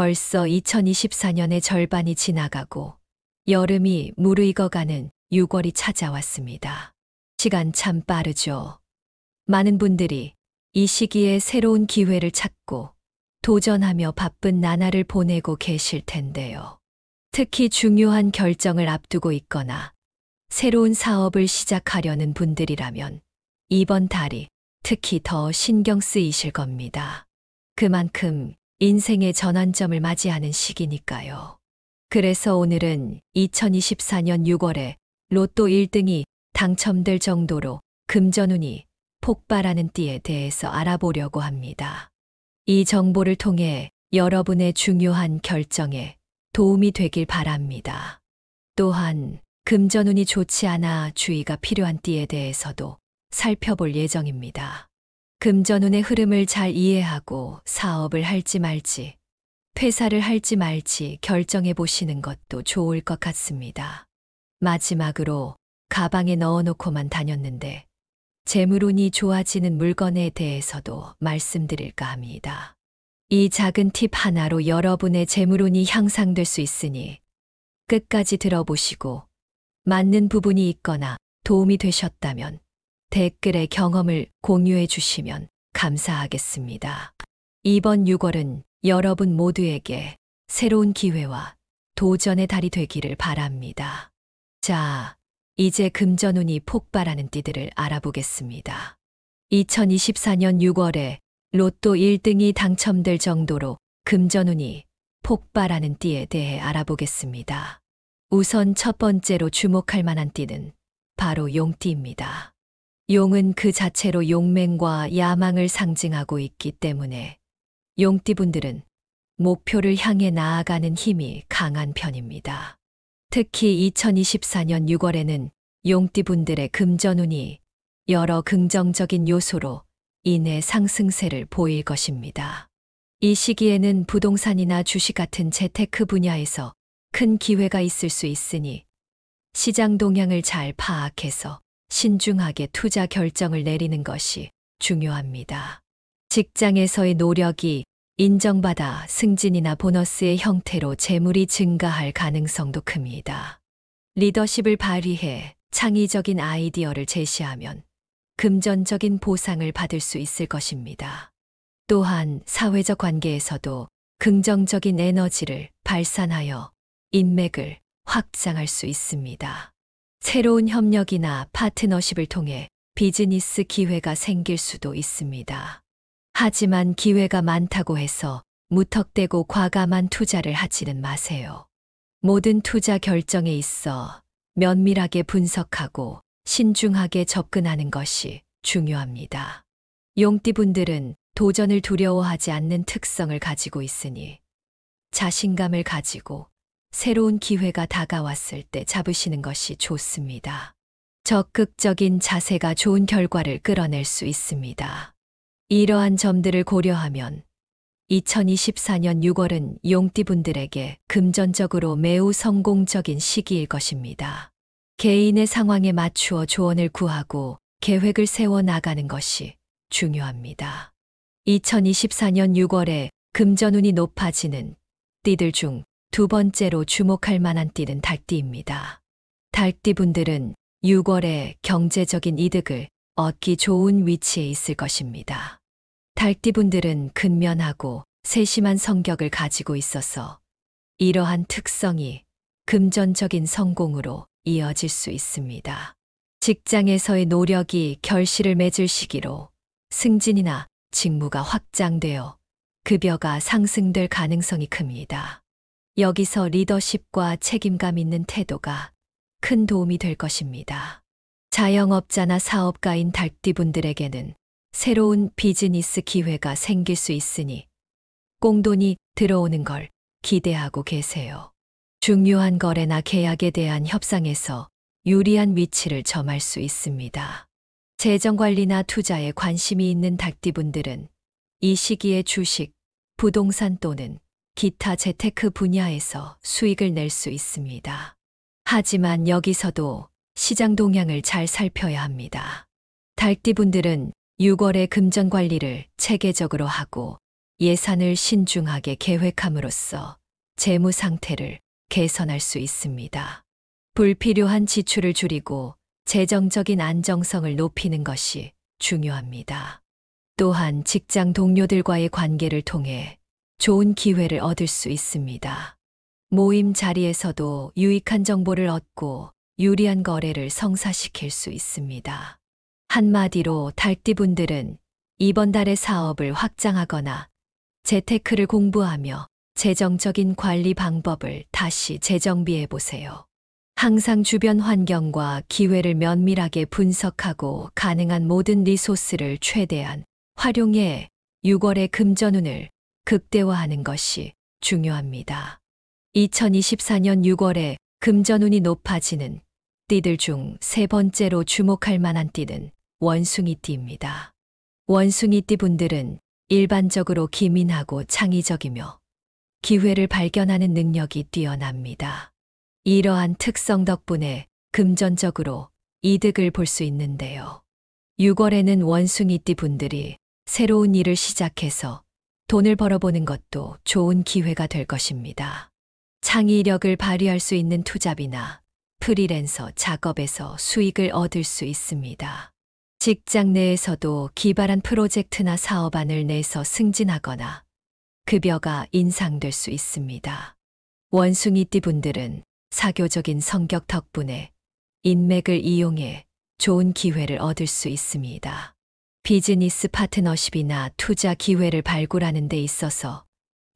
벌써 2024년의 절반이 지나가고 여름이 무르익어가는 6월이 찾아왔습니다. 시간 참 빠르죠. 많은 분들이 이 시기에 새로운 기회를 찾고 도전하며 바쁜 나날을 보내고 계실 텐데요. 특히 중요한 결정을 앞두고 있거나 새로운 사업을 시작하려는 분들이라면 이번 달이 특히 더 신경 쓰이실 겁니다. 그만큼 인생의 전환점을 맞이하는 시기니까요. 그래서 오늘은 2024년 6월에 로또 1등이 당첨될 정도로 금전운이 폭발하는 띠에 대해서 알아보려고 합니다. 이 정보를 통해 여러분의 중요한 결정에 도움이 되길 바랍니다. 또한 금전운이 좋지 않아 주의가 필요한 띠에 대해서도 살펴볼 예정입니다. 금전운의 흐름을 잘 이해하고 사업을 할지 말지, 퇴사를 할지 말지 결정해 보시는 것도 좋을 것 같습니다. 마지막으로 가방에 넣어놓고만 다녔는데 재물운이 좋아지는 물건에 대해서도 말씀드릴까 합니다. 이 작은 팁 하나로 여러분의 재물운이 향상될 수 있으니 끝까지 들어보시고 맞는 부분이 있거나 도움이 되셨다면 댓글에 경험을 공유해 주시면 감사하겠습니다. 이번 6월은 여러분 모두에게 새로운 기회와 도전의 달이 되기를 바랍니다. 자, 이제 금전운이 폭발하는 띠들을 알아보겠습니다. 2024년 6월에 로또 1등이 당첨될 정도로 금전운이 폭발하는 띠에 대해 알아보겠습니다. 우선 첫 번째로 주목할 만한 띠는 바로 용띠입니다. 용은 그 자체로 용맹과 야망을 상징하고 있기 때문에 용띠분들은 목표를 향해 나아가는 힘이 강한 편입니다. 특히 2024년 6월에는 용띠분들의 금전운이 여러 긍정적인 요소로 인해 상승세를 보일 것입니다. 이 시기에는 부동산이나 주식 같은 재테크 분야에서 큰 기회가 있을 수 있으니 시장 동향을 잘 파악해서 신중하게 투자 결정을 내리는 것이 중요합니다. 직장에서의 노력이 인정받아 승진이나 보너스의 형태로 재물이 증가할 가능성도 큽니다. 리더십을 발휘해 창의적인 아이디어를 제시하면 금전적인 보상을 받을 수 있을 것입니다. 또한 사회적 관계에서도 긍정적인 에너지를 발산하여 인맥을 확장할 수 있습니다. 새로운 협력이나 파트너십을 통해 비즈니스 기회가 생길 수도 있습니다. 하지만 기회가 많다고 해서 무턱대고 과감한 투자를 하지는 마세요. 모든 투자 결정에 있어 면밀하게 분석하고 신중하게 접근하는 것이 중요합니다. 용띠분들은 도전을 두려워하지 않는 특성을 가지고 있으니 자신감을 가지고 새로운 기회가 다가왔을 때 잡으시는 것이 좋습니다. 적극적인 자세가 좋은 결과를 끌어낼 수 있습니다. 이러한 점들을 고려하면 2024년 6월은 용띠분들에게 금전적으로 매우 성공적인 시기일 것입니다. 개인의 상황에 맞추어 조언을 구하고 계획을 세워 나가는 것이 중요합니다. 2024년 6월에 금전운이 높아지는 띠들 중 두 번째로 주목할 만한 띠는 닭띠입니다. 닭띠분들은 6월에 경제적인 이득을 얻기 좋은 위치에 있을 것입니다. 닭띠분들은 근면하고 세심한 성격을 가지고 있어서 이러한 특성이 금전적인 성공으로 이어질 수 있습니다. 직장에서의 노력이 결실을 맺을 시기로 승진이나 직무가 확장되어 급여가 상승될 가능성이 큽니다. 여기서 리더십과 책임감 있는 태도가 큰 도움이 될 것입니다. 자영업자나 사업가인 닭띠분들에게는 새로운 비즈니스 기회가 생길 수 있으니 꽁돈이 들어오는 걸 기대하고 계세요. 중요한 거래나 계약에 대한 협상에서 유리한 위치를 점할 수 있습니다. 재정관리나 투자에 관심이 있는 닭띠분들은 이 시기에 주식, 부동산 또는 기타 재테크 분야에서 수익을 낼 수 있습니다. 하지만 여기서도 시장 동향을 잘 살펴야 합니다. 닭띠분들은 6월에 금전 관리를 체계적으로 하고 예산을 신중하게 계획함으로써 재무 상태를 개선할 수 있습니다. 불필요한 지출을 줄이고 재정적인 안정성을 높이는 것이 중요합니다. 또한 직장 동료들과의 관계를 통해 좋은 기회를 얻을 수 있습니다. 모임 자리에서도 유익한 정보를 얻고 유리한 거래를 성사시킬 수 있습니다. 한마디로 달띠분들은 이번 달에 사업을 확장하거나 재테크를 공부하며 재정적인 관리 방법을 다시 재정비해 보세요. 항상 주변 환경과 기회를 면밀하게 분석하고 가능한 모든 리소스를 최대한 활용해 6월의 금전운을 극대화하는 것이 중요합니다. 2024년 6월에 금전운이 높아지는 띠들 중 세 번째로 주목할 만한 띠는 원숭이띠입니다. 원숭이띠 분들은 일반적으로 기민하고 창의적이며 기회를 발견하는 능력이 뛰어납니다. 이러한 특성 덕분에 금전적으로 이득을 볼 수 있는데요. 6월에는 원숭이띠 분들이 새로운 일을 시작해서 돈을 벌어보는 것도 좋은 기회가 될 것입니다. 창의력을 발휘할 수 있는 투잡이나 프리랜서 작업에서 수익을 얻을 수 있습니다. 직장 내에서도 기발한 프로젝트나 사업안을 내서 승진하거나 급여가 인상될 수 있습니다. 원숭이띠 분들은 사교적인 성격 덕분에 인맥을 이용해 좋은 기회를 얻을 수 있습니다. 비즈니스 파트너십이나 투자 기회를 발굴하는 데 있어서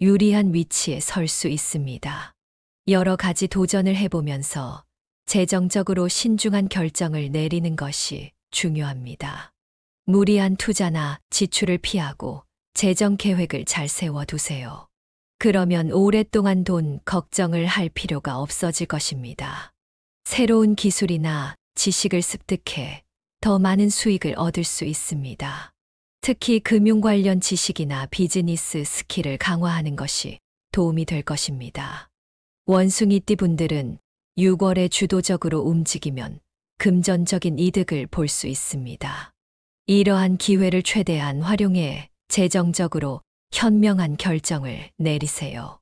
유리한 위치에 설 수 있습니다. 여러 가지 도전을 해보면서 재정적으로 신중한 결정을 내리는 것이 중요합니다. 무리한 투자나 지출을 피하고 재정 계획을 잘 세워두세요. 그러면 오랫동안 돈 걱정을 할 필요가 없어질 것입니다. 새로운 기술이나 지식을 습득해 더 많은 수익을 얻을 수 있습니다. 특히 금융 관련 지식이나 비즈니스 스킬을 강화하는 것이 도움이 될 것입니다. 원숭이띠 분들은 6월에 주도적으로 움직이면 금전적인 이득을 볼 수 있습니다. 이러한 기회를 최대한 활용해 재정적으로 현명한 결정을 내리세요.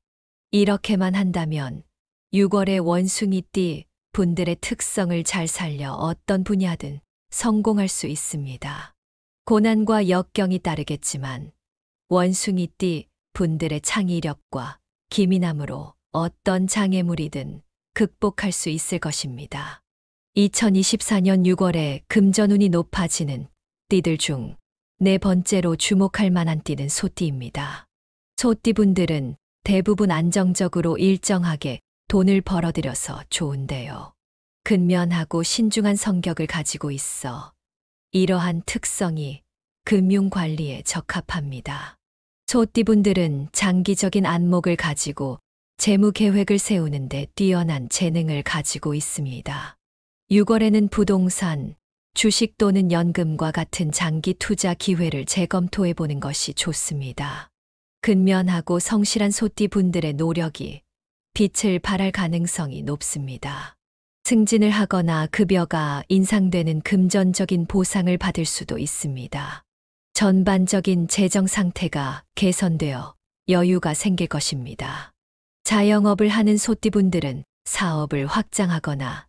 이렇게만 한다면 6월의 원숭이띠 분들의 특성을 잘 살려 어떤 분야든 성공할 수 있습니다. 고난과 역경이 따르겠지만 원숭이띠 분들의 창의력과 기민함으로 어떤 장애물이든 극복할 수 있을 것입니다. 2024년 6월에 금전운이 높아지는 띠들 중 네 번째로 주목할 만한 띠는 소띠입니다. 소띠분들은 대부분 안정적으로 일정하게 돈을 벌어들여서 좋은데요. 근면하고 신중한 성격을 가지고 있어 이러한 특성이 금융관리에 적합합니다. 소띠분들은 장기적인 안목을 가지고 재무 계획을 세우는데 뛰어난 재능을 가지고 있습니다. 6월에는 부동산, 주식 또는 연금과 같은 장기 투자 기회를 재검토해 보는 것이 좋습니다. 근면하고 성실한 소띠 분들의 노력이 빛을 발할 가능성이 높습니다. 승진을 하거나 급여가 인상되는 금전적인 보상을 받을 수도 있습니다. 전반적인 재정 상태가 개선되어 여유가 생길 것입니다. 자영업을 하는 소띠분들은 사업을 확장하거나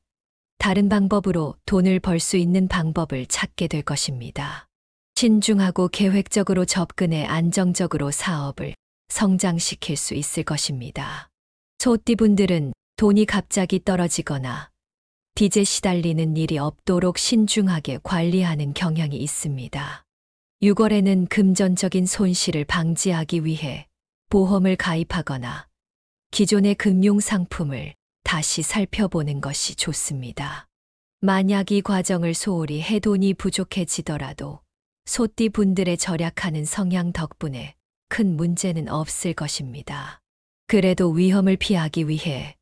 다른 방법으로 돈을 벌 수 있는 방법을 찾게 될 것입니다. 신중하고 계획적으로 접근해 안정적으로 사업을 성장시킬 수 있을 것입니다. 소띠분들은 돈이 갑자기 떨어지거나 빚에 시달리는 일이 없도록 신중하게 관리하는 경향이 있습니다. 6월에는 금전적인 손실을 방지하기 위해 보험을 가입하거나 기존의 금융 상품을 다시 살펴보는 것이 좋습니다. 만약 이 과정을 소홀히 해 돈이 부족해지더라도 소띠 분들의 절약하는 성향 덕분에 큰 문제는 없을 것입니다. 그래도 위험을 피하기 위해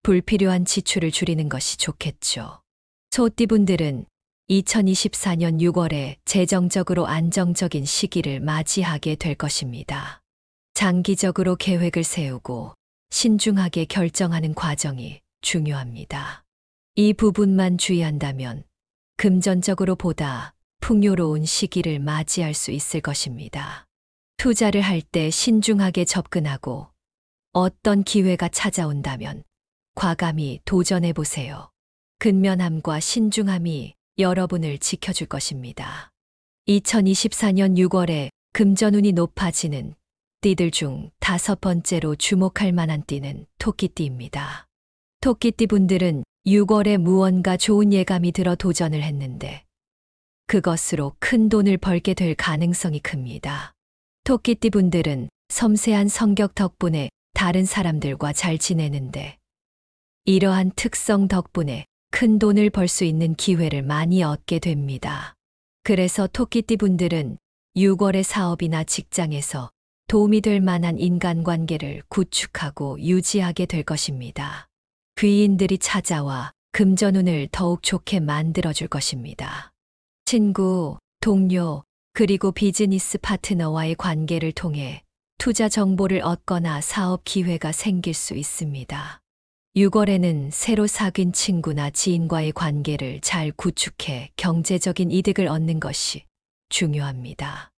불필요한 지출을 줄이는 것이 좋겠죠. 소띠 분들은 2024년 6월에 재정적으로 안정적인 시기를 맞이하게 될 것입니다. 장기적으로 계획을 세우고 신중하게 결정하는 과정이 중요합니다. 이 부분만 주의한다면 금전적으로 보다 풍요로운 시기를 맞이할 수 있을 것입니다. 투자를 할 때 신중하게 접근하고 어떤 기회가 찾아온다면 과감히 도전해 보세요. 근면함과 신중함이 여러분을 지켜줄 것입니다. 2024년 6월에 금전운이 높아지는 띠들 중 5번째로 주목할 만한 띠는 토끼띠입니다. 토끼띠 분들은 6월에 무언가 좋은 예감이 들어 도전을 했는데 그것으로 큰 돈을 벌게 될 가능성이 큽니다. 토끼띠 분들은 섬세한 성격 덕분에 다른 사람들과 잘 지내는데 이러한 특성 덕분에 큰 돈을 벌 수 있는 기회를 많이 얻게 됩니다. 그래서 토끼띠 분들은 6월의 사업이나 직장에서 도움이 될 만한 인간관계를 구축하고 유지하게 될 것입니다. 귀인들이 찾아와 금전운을 더욱 좋게 만들어줄 것입니다. 친구, 동료, 그리고 비즈니스 파트너와의 관계를 통해 투자 정보를 얻거나 사업 기회가 생길 수 있습니다. 6월에는 새로 사귄 친구나 지인과의 관계를 잘 구축해 경제적인 이득을 얻는 것이 중요합니다.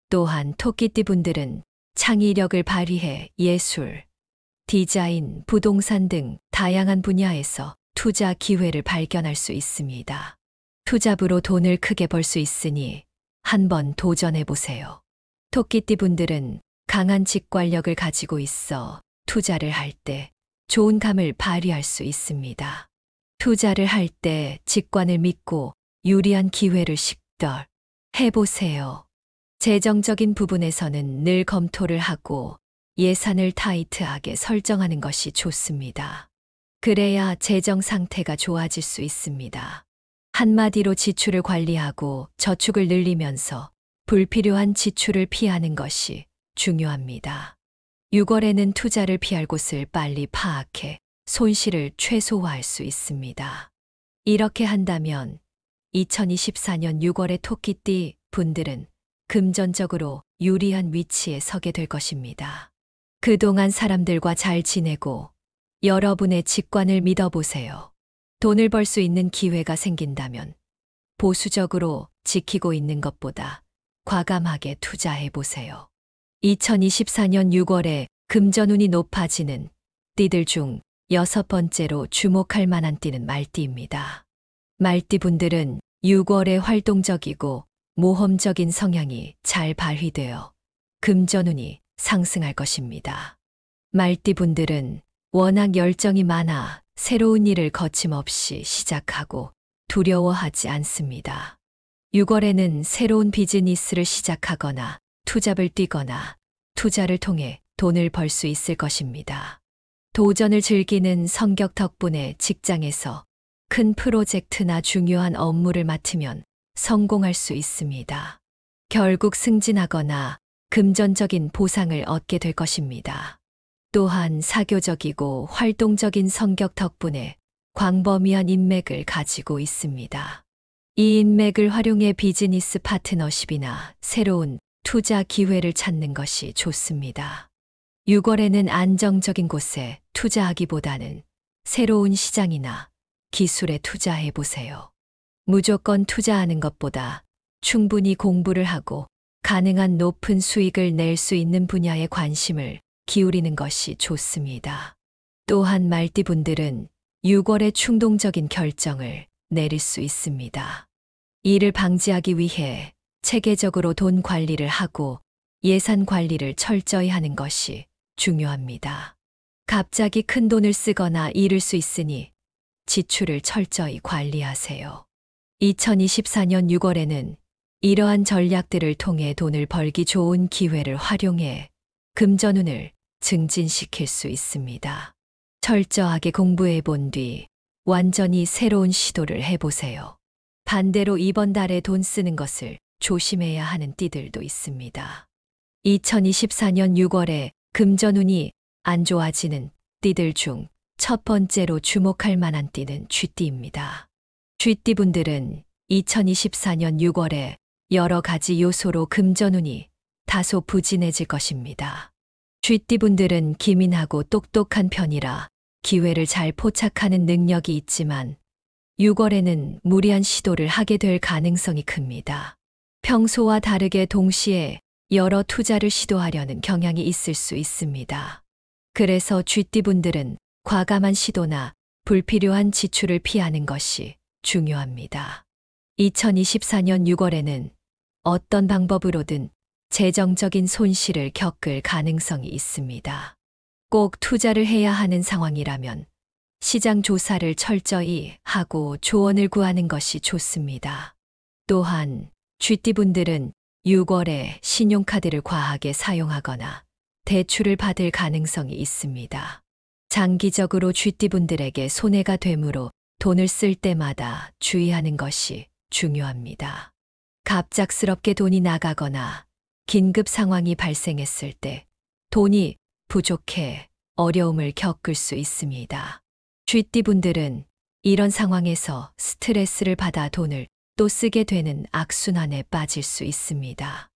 또한 토끼띠 분들은 창의력을 발휘해 예술, 디자인, 부동산 등 다양한 분야에서 투자 기회를 발견할 수 있습니다. 투잡으로 돈을 크게 벌 수 있으니 한번 도전해 보세요. 토끼띠 분들은 강한 직관력을 가지고 있어 투자를 할 때 좋은 감을 발휘할 수 있습니다. 투자를 할 때 직관을 믿고 유리한 기회를 식덜 해보세요. 재정적인 부분에서는 늘 검토를 하고 예산을 타이트하게 설정하는 것이 좋습니다. 그래야 재정 상태가 좋아질 수 있습니다. 한마디로 지출을 관리하고 저축을 늘리면서 불필요한 지출을 피하는 것이 중요합니다. 6월에는 투자를 피할 곳을 빨리 파악해 손실을 최소화할 수 있습니다. 이렇게 한다면 2024년 6월의 토끼띠 분들은 금전적으로 유리한 위치에 서게 될 것입니다. 그동안 사람들과 잘 지내고 여러분의 직관을 믿어보세요. 돈을 벌 수 있는 기회가 생긴다면 보수적으로 지키고 있는 것보다 과감하게 투자해 보세요. 2024년 6월에 금전운이 높아지는 띠들 중 6번째로 주목할 만한 띠는 말띠입니다. 말띠 분들은 6월에 활동적이고 모험적인 성향이 잘 발휘되어 금전운이 상승할 것입니다. 말띠 분들은 워낙 열정이 많아 새로운 일을 거침없이 시작하고 두려워하지 않습니다. 6월에는 새로운 비즈니스를 시작하거나 투잡을 뛰거나 투자를 통해 돈을 벌 수 있을 것입니다. 도전을 즐기는 성격 덕분에 직장에서 큰 프로젝트나 중요한 업무를 맡으면 성공할 수 있습니다. 결국 승진하거나 금전적인 보상을 얻게 될 것입니다. 또한 사교적이고 활동적인 성격 덕분에 광범위한 인맥을 가지고 있습니다. 이 인맥을 활용해 비즈니스 파트너십이나 새로운 투자 기회를 찾는 것이 좋습니다. 6월에는 안정적인 곳에 투자하기보다는 새로운 시장이나 기술에 투자해 보세요. 무조건 투자하는 것보다 충분히 공부를 하고 가능한 높은 수익을 낼 수 있는 분야에 관심을 기울이는 것이 좋습니다. 또한 말띠분들은 6월에 충동적인 결정을 내릴 수 있습니다. 이를 방지하기 위해 체계적으로 돈 관리를 하고 예산 관리를 철저히 하는 것이 중요합니다. 갑자기 큰 돈을 쓰거나 잃을 수 있으니 지출을 철저히 관리하세요. 2024년 6월에는 이러한 전략들을 통해 돈을 벌기 좋은 기회를 활용해 금전운을 증진시킬 수 있습니다. 철저하게 공부해 본 뒤 완전히 새로운 시도를 해보세요. 반대로 이번 달에 돈 쓰는 것을 조심해야 하는 띠들도 있습니다. 2024년 6월에 금전운이 안 좋아지는 띠들 중 첫 번째로 주목할 만한 띠는 쥐띠입니다. 쥐띠분들은 2024년 6월에 여러 가지 요소로 금전운이 다소 부진해질 것입니다. 쥐띠분들은 기민하고 똑똑한 편이라 기회를 잘 포착하는 능력이 있지만 6월에는 무리한 시도를 하게 될 가능성이 큽니다. 평소와 다르게 동시에 여러 투자를 시도하려는 경향이 있을 수 있습니다. 그래서 쥐띠분들은 과감한 시도나 불필요한 지출을 피하는 것이 중요합니다. 2024년 6월에는 어떤 방법으로든 재정적인 손실을 겪을 가능성이 있습니다. 꼭 투자를 해야 하는 상황이라면 시장 조사를 철저히 하고 조언을 구하는 것이 좋습니다. 또한 쥐띠분들은 6월에 신용카드를 과하게 사용하거나 대출을 받을 가능성이 있습니다. 장기적으로 쥐띠분들에게 손해가 되므로 돈을 쓸 때마다 주의하는 것이 중요합니다. 갑작스럽게 돈이 나가거나 긴급 상황이 발생했을 때 돈이 부족해 어려움을 겪을 수 있습니다. 쥐띠분들은 이런 상황에서 스트레스를 받아 돈을 또 쓰게 되는 악순환에 빠질 수 있습니다.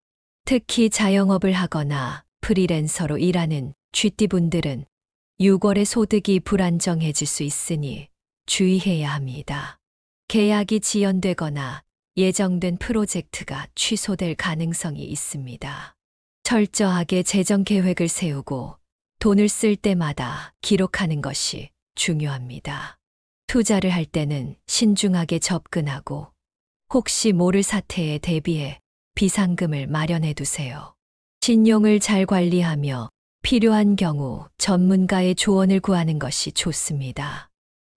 특히 자영업을 하거나 프리랜서로 일하는 쥐띠분들은 6월에 소득이 불안정해질 수 있으니 주의해야 합니다. 계약이 지연되거나 예정된 프로젝트가 취소될 가능성이 있습니다. 철저하게 재정 계획을 세우고 돈을 쓸 때마다 기록하는 것이 중요합니다. 투자를 할 때는 신중하게 접근하고 혹시 모를 사태에 대비해 비상금을 마련해 두세요. 신용을 잘 관리하며 필요한 경우 전문가의 조언을 구하는 것이 좋습니다.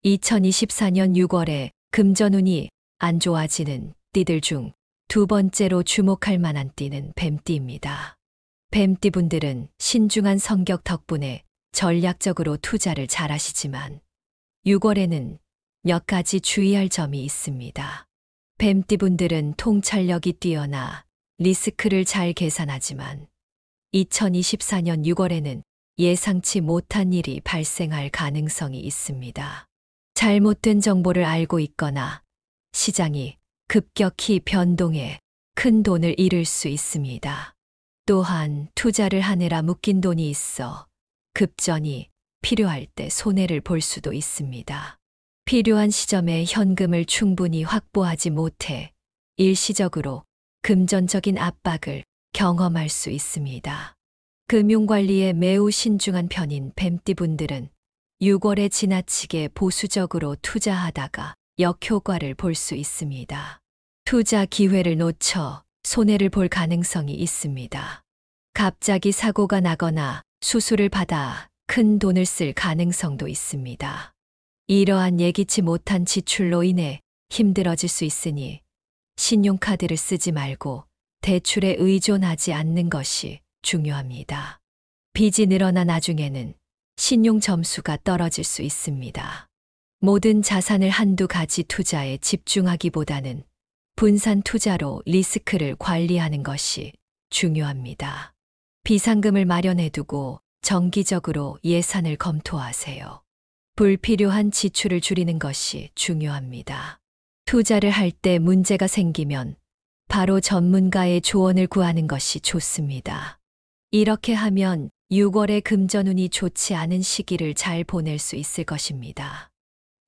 2024년 6월에 금전운이 안 좋아지는 띠들 중 두 번째로 주목할 만한 띠는 뱀띠입니다. 뱀띠분들은 신중한 성격 덕분에 전략적으로 투자를 잘하시지만 6월에는 몇 가지 주의할 점이 있습니다. 뱀띠분들은 통찰력이 뛰어나 리스크를 잘 계산하지만 2024년 6월에는 예상치 못한 일이 발생할 가능성이 있습니다. 잘못된 정보를 알고 있거나 시장이 급격히 변동해 큰 돈을 잃을 수 있습니다. 또한 투자를 하느라 묶인 돈이 있어 급전이 필요할 때 손해를 볼 수도 있습니다. 필요한 시점에 현금을 충분히 확보하지 못해 일시적으로 금전적인 압박을 경험할 수 있습니다. 금융관리에 매우 신중한 편인 뱀띠분들은 6월에 지나치게 보수적으로 투자하다가 역효과를 볼 수 있습니다. 투자 기회를 놓쳐 손해를 볼 가능성이 있습니다. 갑자기 사고가 나거나 수술을 받아 큰 돈을 쓸 가능성도 있습니다. 이러한 예기치 못한 지출로 인해 힘들어질 수 있으니 신용카드를 쓰지 말고 대출에 의존하지 않는 것이 중요합니다. 빚이 늘어나 나중에는 신용 점수가 떨어질 수 있습니다. 모든 자산을 한두 가지 투자에 집중하기보다는 분산 투자로 리스크를 관리하는 것이 중요합니다. 비상금을 마련해두고 정기적으로 예산을 검토하세요. 불필요한 지출을 줄이는 것이 중요합니다. 투자를 할 때 문제가 생기면 바로 전문가의 조언을 구하는 것이 좋습니다. 이렇게 하면 6월에 금전운이 좋지 않은 시기를 잘 보낼 수 있을 것입니다.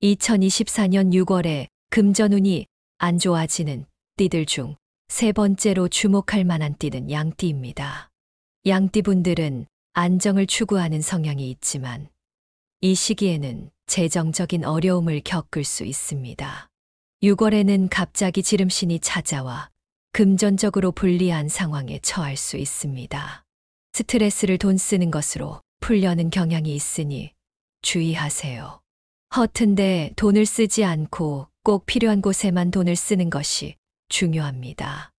2024년 6월에 금전운이 안 좋아지는 띠들 중 세 번째로 주목할 만한 띠는 양띠입니다. 양띠분들은 안정을 추구하는 성향이 있지만 이 시기에는 재정적인 어려움을 겪을 수 있습니다. 6월에는 갑자기 지름신이 찾아와 금전적으로 불리한 상황에 처할 수 있습니다. 스트레스를 돈 쓰는 것으로 풀려는 경향이 있으니 주의하세요. 허튼데 돈을 쓰지 않고 꼭 필요한 곳에만 돈을 쓰는 것이 중요합니다.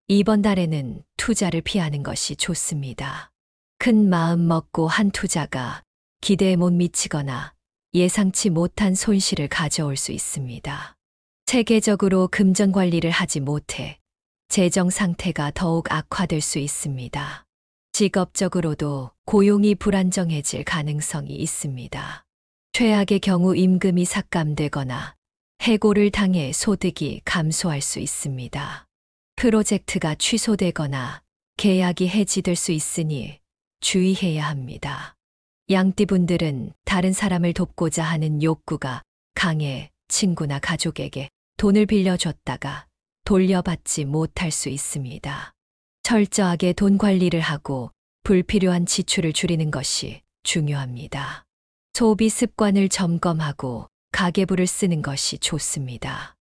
이번 달에는 투자를 피하는 것이 좋습니다. 큰 마음 먹고 한 투자가 기대에 못 미치거나 예상치 못한 손실을 가져올 수 있습니다. 체계적으로 금전 관리를 하지 못해 재정 상태가 더욱 악화될 수 있습니다. 직업적으로도 고용이 불안정해질 가능성이 있습니다. 최악의 경우 임금이 삭감되거나 해고를 당해 소득이 감소할 수 있습니다. 프로젝트가 취소되거나 계약이 해지될 수 있으니 주의해야 합니다. 양띠분들은 다른 사람을 돕고자 하는 욕구가 강해 친구나 가족에게 돈을 빌려줬다가 돌려받지 못할 수 있습니다. 철저하게 돈 관리를 하고 불필요한 지출을 줄이는 것이 중요합니다. 소비 습관을 점검하고 가계부를 쓰는 것이 좋습니다.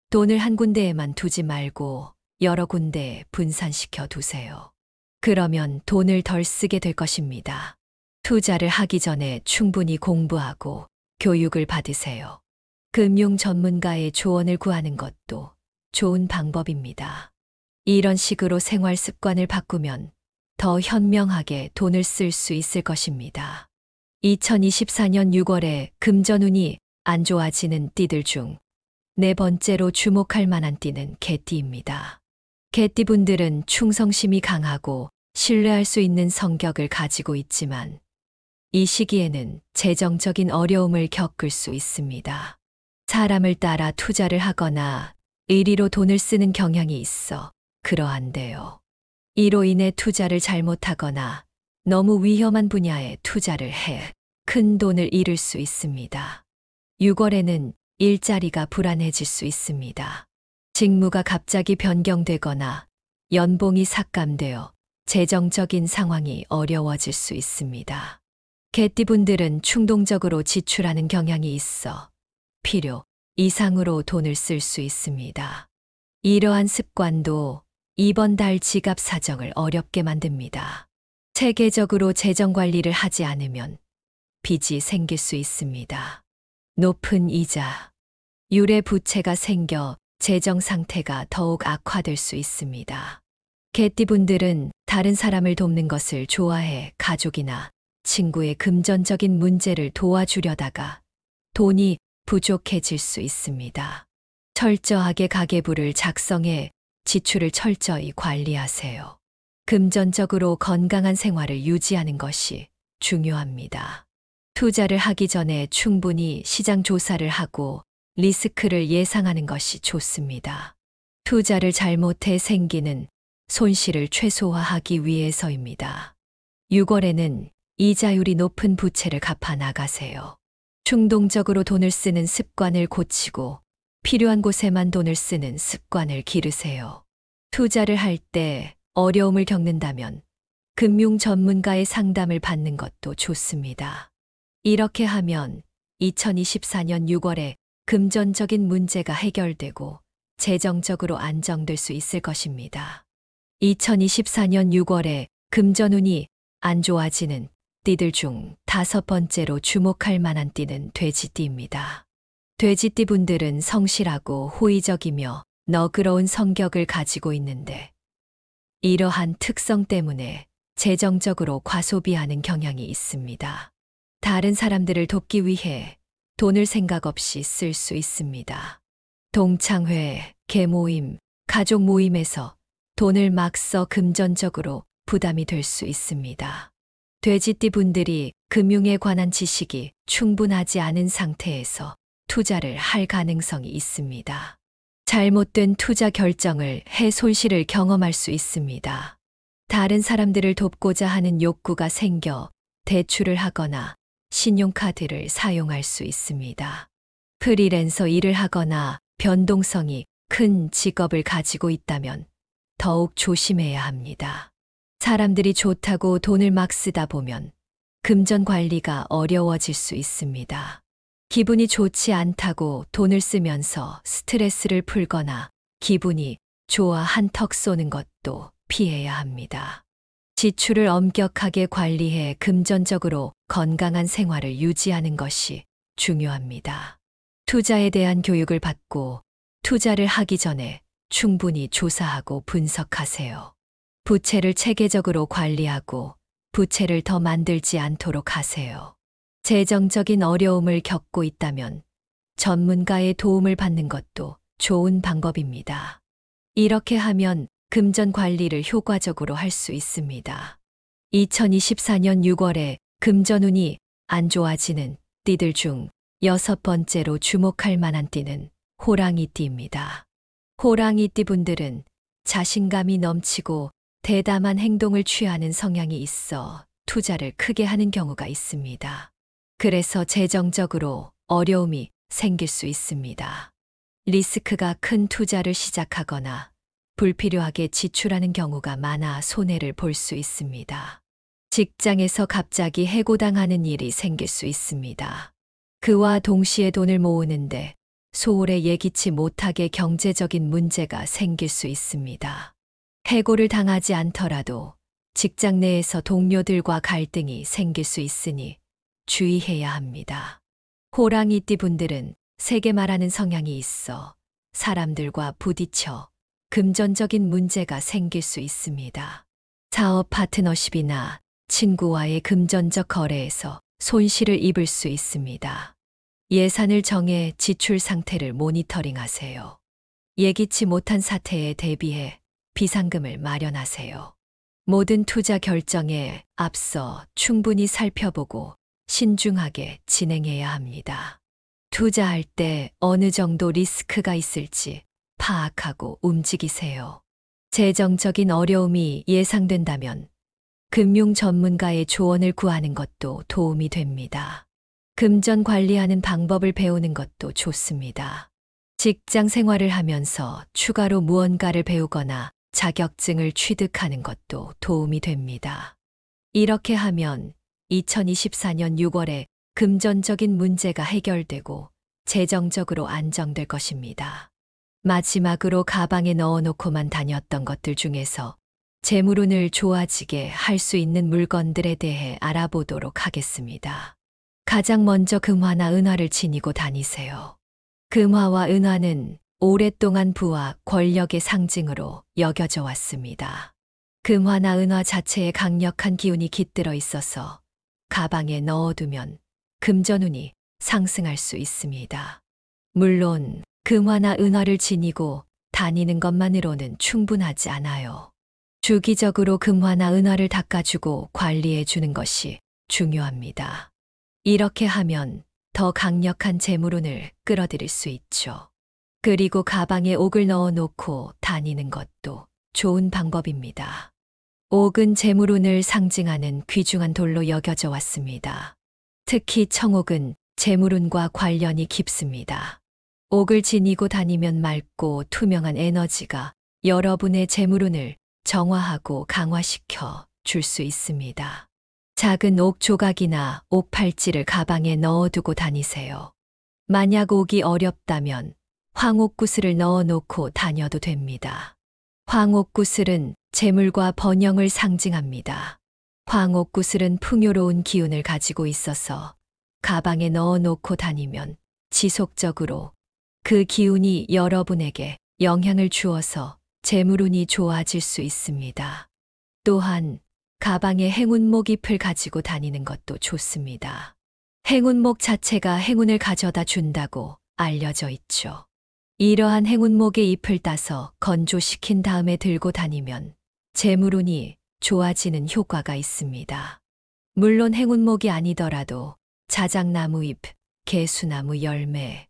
돈을 한 군데에만 두지 말고 여러 군데에 분산시켜 두세요. 그러면 돈을 덜 쓰게 될 것입니다. 투자를 하기 전에 충분히 공부하고 교육을 받으세요. 금융 전문가의 조언을 구하는 것도 좋은 방법입니다. 이런 식으로 생활 습관을 바꾸면 더 현명하게 돈을 쓸 수 있을 것입니다. 2024년 6월에 금전운이 안 좋아지는 띠들 중 네 번째로 주목할 만한 띠는 개띠입니다. 개띠분들은 충성심이 강하고 신뢰할 수 있는 성격을 가지고 있지만 이 시기에는 재정적인 어려움을 겪을 수 있습니다. 사람을 따라 투자를 하거나 의리로 돈을 쓰는 경향이 있어 그러한데요. 이로 인해 투자를 잘못하거나 너무 위험한 분야에 투자를 해 큰 돈을 잃을 수 있습니다. 6월에는 일자리가 불안해질 수 있습니다. 직무가 갑자기 변경되거나 연봉이 삭감되어 재정적인 상황이 어려워질 수 있습니다. 개띠분들은 충동적으로 지출하는 경향이 있어 필요 이상으로 돈을 쓸 수 있습니다. 이러한 습관도 이번 달 지갑 사정을 어렵게 만듭니다. 체계적으로 재정 관리를 하지 않으면 빚이 생길 수 있습니다. 높은 이자, 유례 부채가 생겨 재정 상태가 더욱 악화될 수 있습니다. 개띠분들은 다른 사람을 돕는 것을 좋아해 가족이나 친구의 금전적인 문제를 도와주려다가 돈이 부족해질 수 있습니다. 철저하게 가계부를 작성해 지출을 철저히 관리하세요. 금전적으로 건강한 생활을 유지하는 것이 중요합니다. 투자를 하기 전에 충분히 시장 조사를 하고 리스크를 예상하는 것이 좋습니다. 투자를 잘못해 생기는 손실을 최소화하기 위해서입니다. 6월에는 이자율이 높은 부채를 갚아 나가세요. 충동적으로 돈을 쓰는 습관을 고치고 필요한 곳에만 돈을 쓰는 습관을 기르세요. 투자를 할 때 어려움을 겪는다면 금융 전문가의 상담을 받는 것도 좋습니다. 이렇게 하면 2024년 6월에 금전적인 문제가 해결되고 재정적으로 안정될 수 있을 것입니다. 2024년 6월에 금전운이 안 좋아지는 띠들 중 다섯 번째로 주목할 만한 띠는 돼지띠입니다. 돼지띠분들은 성실하고 호의적이며 너그러운 성격을 가지고 있는데 이러한 특성 때문에 재정적으로 과소비하는 경향이 있습니다. 다른 사람들을 돕기 위해 돈을 생각 없이 쓸 수 있습니다. 동창회, 계모임, 가족 모임에서 돈을 막 써 금전적으로 부담이 될 수 있습니다. 돼지띠 분들이 금융에 관한 지식이 충분하지 않은 상태에서 투자를 할 가능성이 있습니다. 잘못된 투자 결정을 해 손실을 경험할 수 있습니다. 다른 사람들을 돕고자 하는 욕구가 생겨 대출을 하거나 신용카드를 사용할 수 있습니다. 프리랜서 일을 하거나 변동성이 큰 직업을 가지고 있다면 더욱 조심해야 합니다. 사람들이 좋다고 돈을 막 쓰다 보면 금전 관리가 어려워질 수 있습니다. 기분이 좋지 않다고 돈을 쓰면서 스트레스를 풀거나 기분이 좋아 한턱 쏘는 것도 피해야 합니다. 지출을 엄격하게 관리해 금전적으로 건강한 생활을 유지하는 것이 중요합니다. 투자에 대한 교육을 받고 투자를 하기 전에 충분히 조사하고 분석하세요. 부채를 체계적으로 관리하고 부채를 더 만들지 않도록 하세요. 재정적인 어려움을 겪고 있다면 전문가의 도움을 받는 것도 좋은 방법입니다. 이렇게 하면 금전 관리를 효과적으로 할 수 있습니다. 2024년 6월에 금전운이 안 좋아지는 띠들 중 여섯 번째로 주목할 만한 띠는 호랑이띠입니다. 호랑이띠 분들은 자신감이 넘치고 대담한 행동을 취하는 성향이 있어 투자를 크게 하는 경우가 있습니다. 그래서 재정적으로 어려움이 생길 수 있습니다. 리스크가 큰 투자를 시작하거나 불필요하게 지출하는 경우가 많아 손해를 볼 수 있습니다. 직장에서 갑자기 해고당하는 일이 생길 수 있습니다. 그와 동시에 돈을 모으는데 소홀해 예기치 못하게 경제적인 문제가 생길 수 있습니다. 해고를 당하지 않더라도 직장 내에서 동료들과 갈등이 생길 수 있으니 주의해야 합니다. 호랑이띠 분들은 세게 말하는 성향이 있어 사람들과 부딪혀 금전적인 문제가 생길 수 있습니다. 사업 파트너십이나 친구와의 금전적 거래에서 손실을 입을 수 있습니다. 예산을 정해 지출 상태를 모니터링하세요. 예기치 못한 사태에 대비해 비상금을 마련하세요. 모든 투자 결정에 앞서 충분히 살펴보고 신중하게 진행해야 합니다. 투자할 때 어느 정도 리스크가 있을지 파악하고 움직이세요. 재정적인 어려움이 예상된다면 금융 전문가의 조언을 구하는 것도 도움이 됩니다. 금전 관리하는 방법을 배우는 것도 좋습니다. 직장 생활을 하면서 추가로 무언가를 배우거나 자격증을 취득하는 것도 도움이 됩니다. 이렇게 하면 2024년 6월에 금전적인 문제가 해결되고 재정적으로 안정될 것입니다. 마지막으로 가방에 넣어놓고만 다녔던 것들 중에서 재물운을 좋아지게 할 수 있는 물건들에 대해 알아보도록 하겠습니다. 가장 먼저 금화나 은화를 지니고 다니세요. 금화와 은화는 오랫동안 부와 권력의 상징으로 여겨져 왔습니다. 금화나 은화 자체에 강력한 기운이 깃들어 있어서 가방에 넣어두면 금전운이 상승할 수 있습니다. 물론 금화나 은화를 지니고 다니는 것만으로는 충분하지 않아요. 주기적으로 금화나 은화를 닦아주고 관리해 주는 것이 중요합니다. 이렇게 하면 더 강력한 재물운을 끌어들일 수 있죠. 그리고 가방에 옥을 넣어놓고 다니는 것도 좋은 방법입니다. 옥은 재물운을 상징하는 귀중한 돌로 여겨져 왔습니다. 특히 청옥은 재물운과 관련이 깊습니다. 옥을 지니고 다니면 맑고 투명한 에너지가 여러분의 재물운을 정화하고 강화시켜 줄 수 있습니다. 작은 옥 조각이나 옥 팔찌를 가방에 넣어두고 다니세요. 만약 옥이 어렵다면 황옥구슬을 넣어놓고 다녀도 됩니다. 황옥구슬은 재물과 번영을 상징합니다. 황옥구슬은 풍요로운 기운을 가지고 있어서 가방에 넣어놓고 다니면 지속적으로 그 기운이 여러분에게 영향을 주어서 재물운이 좋아질 수 있습니다. 또한 가방에 행운목 잎을 가지고 다니는 것도 좋습니다. 행운목 자체가 행운을 가져다 준다고 알려져 있죠. 이러한 행운목의 잎을 따서 건조시킨 다음에 들고 다니면 재물운이 좋아지는 효과가 있습니다. 물론 행운목이 아니더라도 자작나무 잎, 개수나무 열매,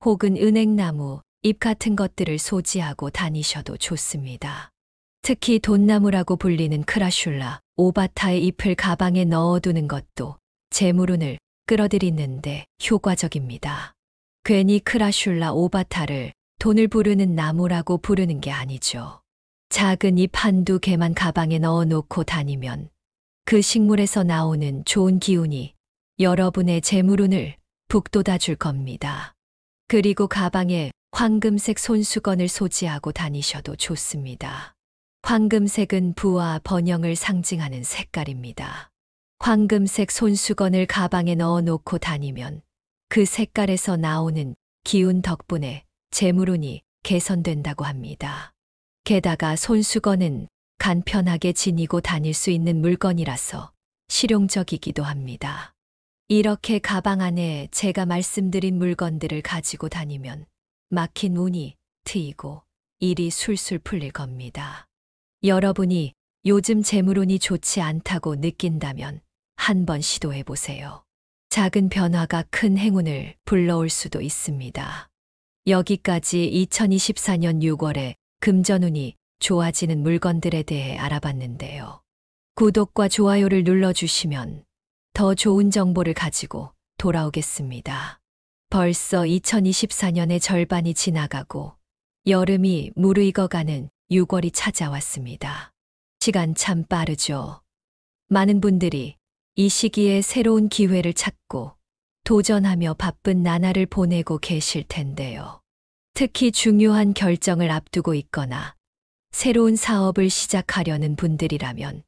혹은 은행나무 잎 같은 것들을 소지하고 다니셔도 좋습니다. 특히 돈나무라고 불리는 크라슐라, 오바타의 잎을 가방에 넣어두는 것도 재물운을 끌어들이는데 효과적입니다. 괜히 크라슐라 오바타를 돈을 부르는 나무라고 부르는 게 아니죠. 작은 잎 한두 개만 가방에 넣어놓고 다니면 그 식물에서 나오는 좋은 기운이 여러분의 재물운을 북돋아 줄 겁니다. 그리고 가방에 황금색 손수건을 소지하고 다니셔도 좋습니다. 황금색은 부와 번영을 상징하는 색깔입니다. 황금색 손수건을 가방에 넣어놓고 다니면 그 색깔에서 나오는 기운 덕분에 재물운이 개선된다고 합니다. 게다가 손수건은 간편하게 지니고 다닐 수 있는 물건이라서 실용적이기도 합니다. 이렇게 가방 안에 제가 말씀드린 물건들을 가지고 다니면 막힌 운이 트이고 일이 술술 풀릴 겁니다. 여러분이 요즘 재물운이 좋지 않다고 느낀다면 한번 시도해 보세요. 작은 변화가 큰 행운을 불러올 수도 있습니다. 여기까지 2024년 6월에 금전운이 좋아지는 물건들에 대해 알아봤는데요. 구독과 좋아요를 눌러주시면 더 좋은 정보를 가지고 돌아오겠습니다. 벌써 2024년의 절반이 지나가고 여름이 무르익어가는 6월이 찾아왔습니다. 시간 참 빠르죠. 많은 분들이 이 시기에 새로운 기회를 찾고 도전하며 바쁜 나날을 보내고 계실 텐데요. 특히 중요한 결정을 앞두고 있거나 새로운 사업을 시작하려는 분들이라면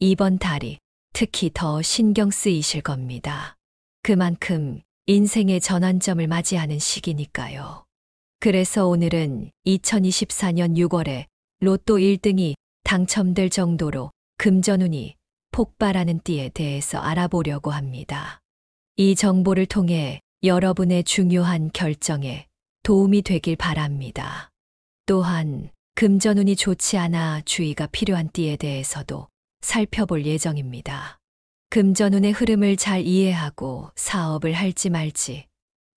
이번 달이 특히 더 신경 쓰이실 겁니다. 그만큼 인생의 전환점을 맞이하는 시기니까요. 그래서 오늘은 2024년 6월에 로또 1등이 당첨될 정도로 금전운이 폭발하는 띠에 대해서 알아보려고 합니다. 이 정보를 통해 여러분의 중요한 결정에 도움이 되길 바랍니다. 또한 금전운이 좋지 않아 주의가 필요한 띠에 대해서도 살펴볼 예정입니다. 금전운의 흐름을 잘 이해하고 사업을 할지 말지,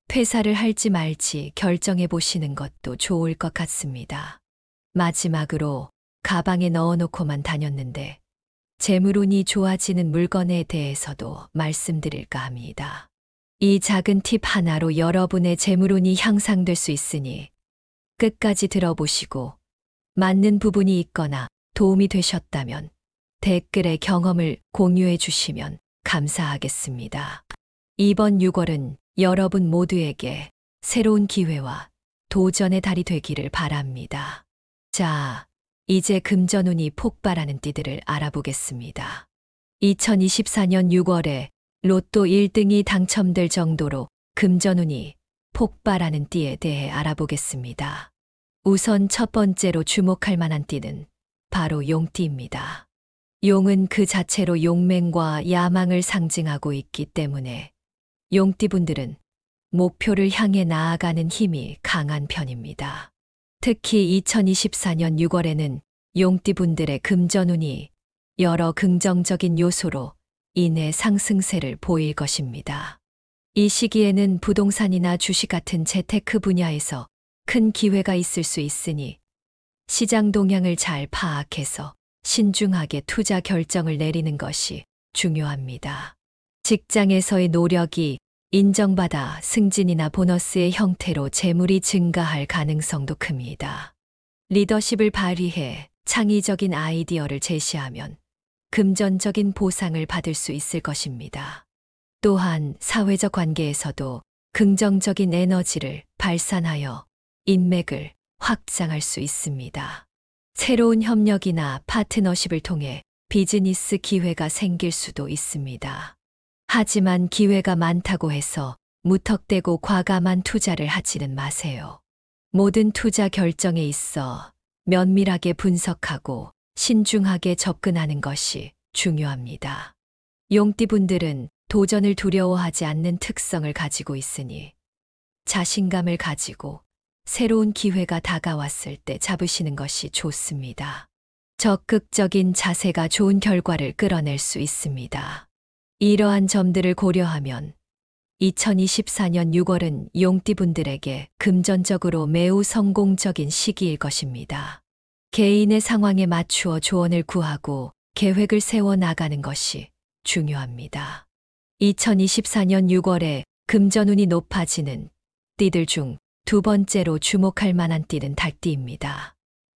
퇴사를 할지 말지 결정해 보시는 것도 좋을 것 같습니다. 마지막으로 가방에 넣어놓고만 다녔는데 재물운이 좋아지는 물건에 대해서도 말씀드릴까 합니다. 이 작은 팁 하나로 여러분의 재물운이 향상될 수 있으니 끝까지 들어보시고 맞는 부분이 있거나 도움이 되셨다면 댓글에 경험을 공유해 주시면 감사하겠습니다. 이번 6월은 여러분 모두에게 새로운 기회와 도전의 달이 되기를 바랍니다. 자, 이제 금전운이 폭발하는 띠들을 알아보겠습니다. 2024년 6월에 로또 1등이 당첨될 정도로 금전운이 폭발하는 띠에 대해 알아보겠습니다. 우선 첫 번째로 주목할 만한 띠는 바로 용띠입니다. 용은 그 자체로 용맹과 야망을 상징하고 있기 때문에 용띠분들은 목표를 향해 나아가는 힘이 강한 편입니다. 특히 2024년 6월에는 용띠분들의 금전운이 여러 긍정적인 요소로 인해 상승세를 보일 것입니다. 이 시기에는 부동산이나 주식 같은 재테크 분야에서 큰 기회가 있을 수 있으니 시장 동향을 잘 파악해서 신중하게 투자 결정을 내리는 것이 중요합니다. 직장에서의 노력이 인정받아 승진이나 보너스의 형태로 재물이 증가할 가능성도 큽니다. 리더십을 발휘해 창의적인 아이디어를 제시하면 금전적인 보상을 받을 수 있을 것입니다. 또한 사회적 관계에서도 긍정적인 에너지를 발산하여 인맥을 확장할 수 있습니다. 새로운 협력이나 파트너십을 통해 비즈니스 기회가 생길 수도 있습니다. 하지만 기회가 많다고 해서 무턱대고 과감한 투자를 하지는 마세요. 모든 투자 결정에 있어 면밀하게 분석하고 신중하게 접근하는 것이 중요합니다. 용띠분들은 도전을 두려워하지 않는 특성을 가지고 있으니 자신감을 가지고 새로운 기회가 다가왔을 때 잡으시는 것이 좋습니다. 적극적인 자세가 좋은 결과를 끌어낼 수 있습니다. 이러한 점들을 고려하면 2024년 6월은 용띠분들에게 금전적으로 매우 성공적인 시기일 것입니다. 개인의 상황에 맞추어 조언을 구하고 계획을 세워 나가는 것이 중요합니다. 2024년 6월에 금전운이 높아지는 띠들 중 두 번째로 주목할 만한 띠는 닭띠입니다.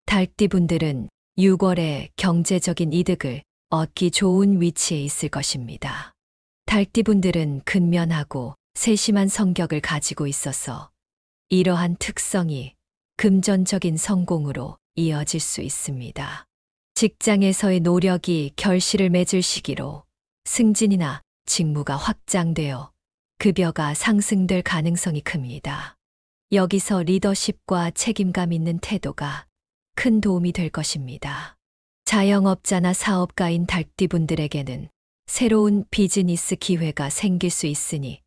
닭띠분들은 6월에 경제적인 이득을 얻기 좋은 위치에 있을 것입니다. 닭띠분들은 근면하고 세심한 성격을 가지고 있어서 이러한 특성이 금전적인 성공으로 이어질 수 있습니다. 직장에서의 노력이 결실을 맺을 시기로 승진이나 직무가 확장되어 급여가 상승될 가능성이 큽니다. 여기서 리더십과 책임감 있는 태도가 큰 도움이 될 것입니다. 자영업자나 사업가인 닭띠분들에게는 새로운 비즈니스 기회가 생길 수 있으니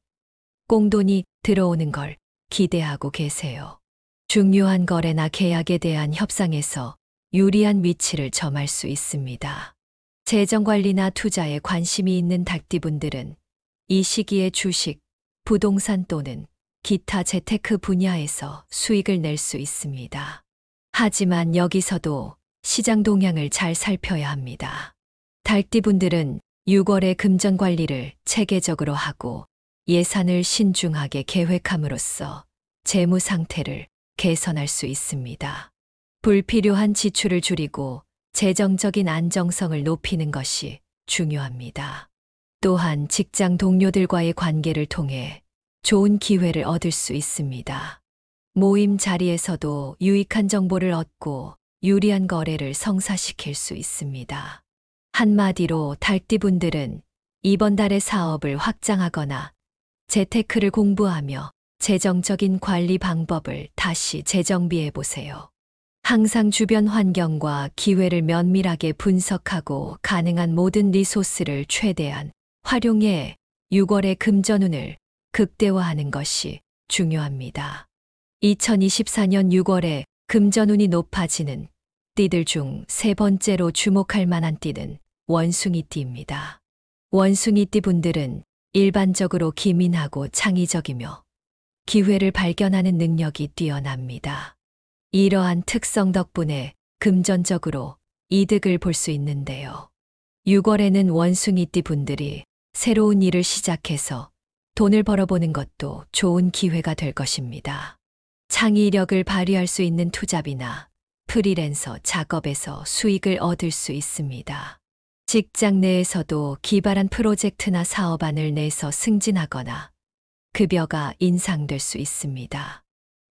꽁돈이 들어오는 걸 기대하고 계세요. 중요한 거래나 계약에 대한 협상에서 유리한 위치를 점할 수 있습니다. 재정관리나 투자에 관심이 있는 닭띠분들은 이 시기에 주식, 부동산 또는 기타 재테크 분야에서 수익을 낼 수 있습니다. 하지만 여기서도 시장 동향을 잘 살펴야 합니다. 닭띠분들은 6월에 금전 관리를 체계적으로 하고 예산을 신중하게 계획함으로써 재무 상태를 개선할 수 있습니다. 불필요한 지출을 줄이고 재정적인 안정성을 높이는 것이 중요합니다. 또한 직장 동료들과의 관계를 통해 좋은 기회를 얻을 수 있습니다. 모임 자리에서도 유익한 정보를 얻고 유리한 거래를 성사시킬 수 있습니다. 한마디로 달띠분들은 이번 달에 사업을 확장하거나 재테크를 공부하며 재정적인 관리 방법을 다시 재정비해 보세요. 항상 주변 환경과 기회를 면밀하게 분석하고 가능한 모든 리소스를 최대한 활용해 6월의 금전운을 극대화하는 것이 중요합니다. 2024년 6월에 금전운이 높아지는 띠들 중 세 번째로 주목할 만한 띠는 원숭이띠입니다. 원숭이띠 분들은 일반적으로 기민하고 창의적이며 기회를 발견하는 능력이 뛰어납니다. 이러한 특성 덕분에 금전적으로 이득을 볼 수 있는데요. 6월에는 원숭이띠 분들이 새로운 일을 시작해서 돈을 벌어보는 것도 좋은 기회가 될 것입니다. 창의력을 발휘할 수 있는 투잡이나 프리랜서 작업에서 수익을 얻을 수 있습니다. 직장 내에서도 기발한 프로젝트나 사업안을 내서 승진하거나 급여가 인상될 수 있습니다.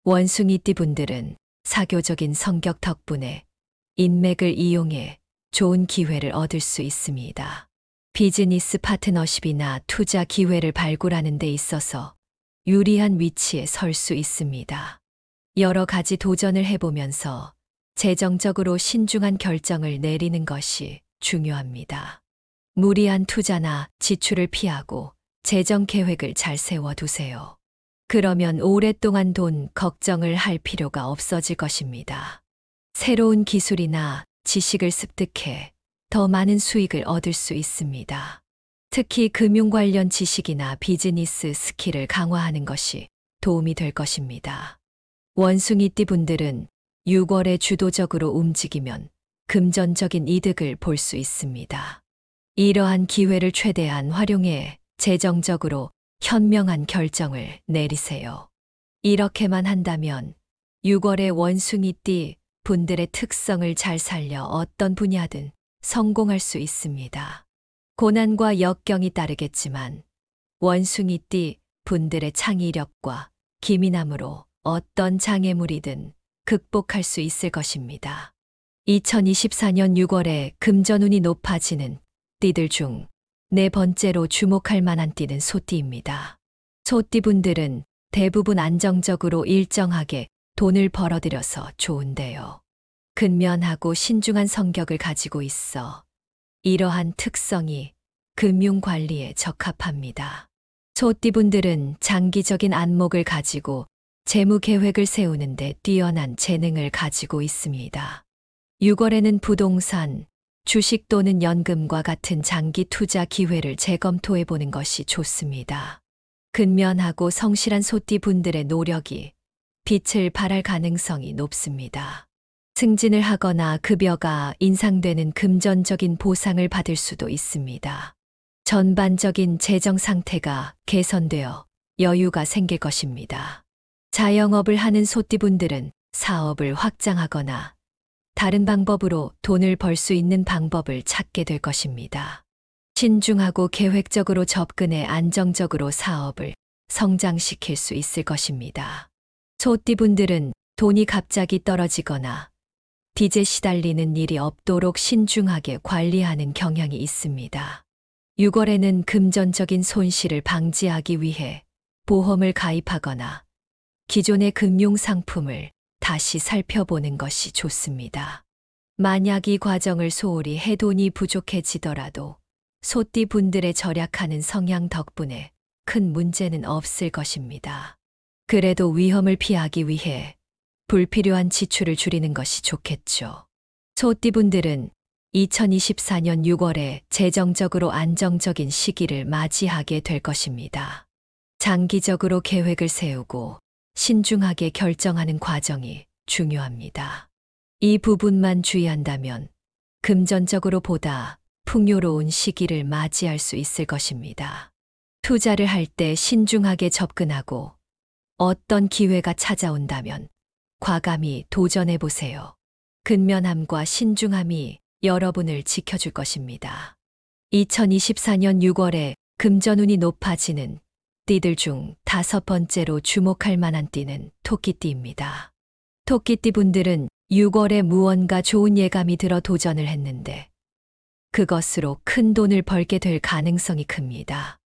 원숭이띠 분들은 사교적인 성격 덕분에 인맥을 이용해 좋은 기회를 얻을 수 있습니다. 비즈니스 파트너십이나 투자 기회를 발굴하는 데 있어서 유리한 위치에 설 수 있습니다. 여러 가지 도전을 해보면서 재정적으로 신중한 결정을 내리는 것이 중요합니다. 무리한 투자나 지출을 피하고 재정 계획을 잘 세워두세요. 그러면 오랫동안 돈 걱정을 할 필요가 없어질 것입니다. 새로운 기술이나 지식을 습득해 더 많은 수익을 얻을 수 있습니다. 특히 금융 관련 지식이나 비즈니스 스킬을 강화하는 것이 도움이 될 것입니다. 원숭이띠 분들은 6월에 주도적으로 움직이면 금전적인 이득을 볼 수 있습니다. 이러한 기회를 최대한 활용해 재정적으로 현명한 결정을 내리세요. 이렇게만 한다면 6월의 원숭이띠 분들의 특성을 잘 살려 어떤 분야든 성공할 수 있습니다. 고난과 역경이 따르겠지만 원숭이띠 분들의 창의력과 기민함으로 어떤 장애물이든 극복할 수 있을 것입니다. 2024년 6월에 금전운이 높아지는 띠들 중 네 번째로 주목할 만한 띠는 소띠입니다. 소띠 분들은 대부분 안정적으로 일정하게 돈을 벌어들여서 좋은데요. 근면하고 신중한 성격을 가지고 있어 이러한 특성이 금융 관리에 적합합니다. 소띠 분들은 장기적인 안목을 가지고 재무 계획을 세우는데 뛰어난 재능을 가지고 있습니다. 6월에는 부동산, 주식 또는 연금과 같은 장기 투자 기회를 재검토해 보는 것이 좋습니다. 근면하고 성실한 소띠 분들의 노력이 빛을 발할 가능성이 높습니다. 승진을 하거나 급여가 인상되는 금전적인 보상을 받을 수도 있습니다. 전반적인 재정 상태가 개선되어 여유가 생길 것입니다. 자영업을 하는 소띠분들은 사업을 확장하거나 다른 방법으로 돈을 벌 수 있는 방법을 찾게 될 것입니다. 신중하고 계획적으로 접근해 안정적으로 사업을 성장시킬 수 있을 것입니다. 소띠분들은 돈이 갑자기 떨어지거나 빚에 시달리는 일이 없도록 신중하게 관리하는 경향이 있습니다. 6월에는 금전적인 손실을 방지하기 위해 보험을 가입하거나 기존의 금융 상품을 다시 살펴보는 것이 좋습니다. 만약 이 과정을 소홀히 해 돈이 부족해지더라도 소띠 분들의 절약하는 성향 덕분에 큰 문제는 없을 것입니다. 그래도 위험을 피하기 위해 불필요한 지출을 줄이는 것이 좋겠죠. 소띠 분들은 2024년 6월에 재정적으로 안정적인 시기를 맞이하게 될 것입니다. 장기적으로 계획을 세우고 신중하게 결정하는 과정이 중요합니다. 이 부분만 주의한다면 금전적으로 보다 풍요로운 시기를 맞이할 수 있을 것입니다. 투자를 할 때 신중하게 접근하고 어떤 기회가 찾아온다면 과감히 도전해 보세요. 근면함과 신중함이 여러분을 지켜줄 것입니다. 2024년 6월에 금전운이 높아지는 띠들 중 5번째로 주목할 만한 띠는 토끼띠입니다. 토끼띠 분들은 6월에 무언가 좋은 예감이 들어 도전을 했는데 그것으로 큰 돈을 벌게 될 가능성이 큽니다.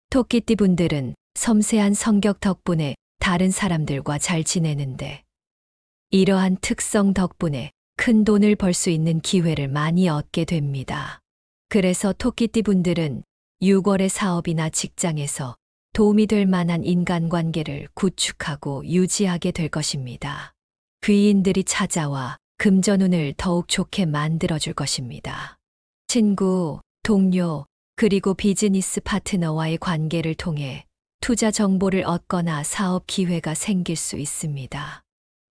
토끼띠 분들은 섬세한 성격 덕분에 다른 사람들과 잘 지내는데 이러한 특성 덕분에 큰 돈을 벌 수 있는 기회를 많이 얻게 됩니다. 그래서 토끼띠 분들은 6월의 사업이나 직장에서 도움이 될 만한 인간관계를 구축하고 유지하게 될 것입니다. 귀인들이 찾아와 금전운을 더욱 좋게 만들어줄 것입니다. 친구, 동료, 그리고 비즈니스 파트너와의 관계를 통해 투자 정보를 얻거나 사업 기회가 생길 수 있습니다.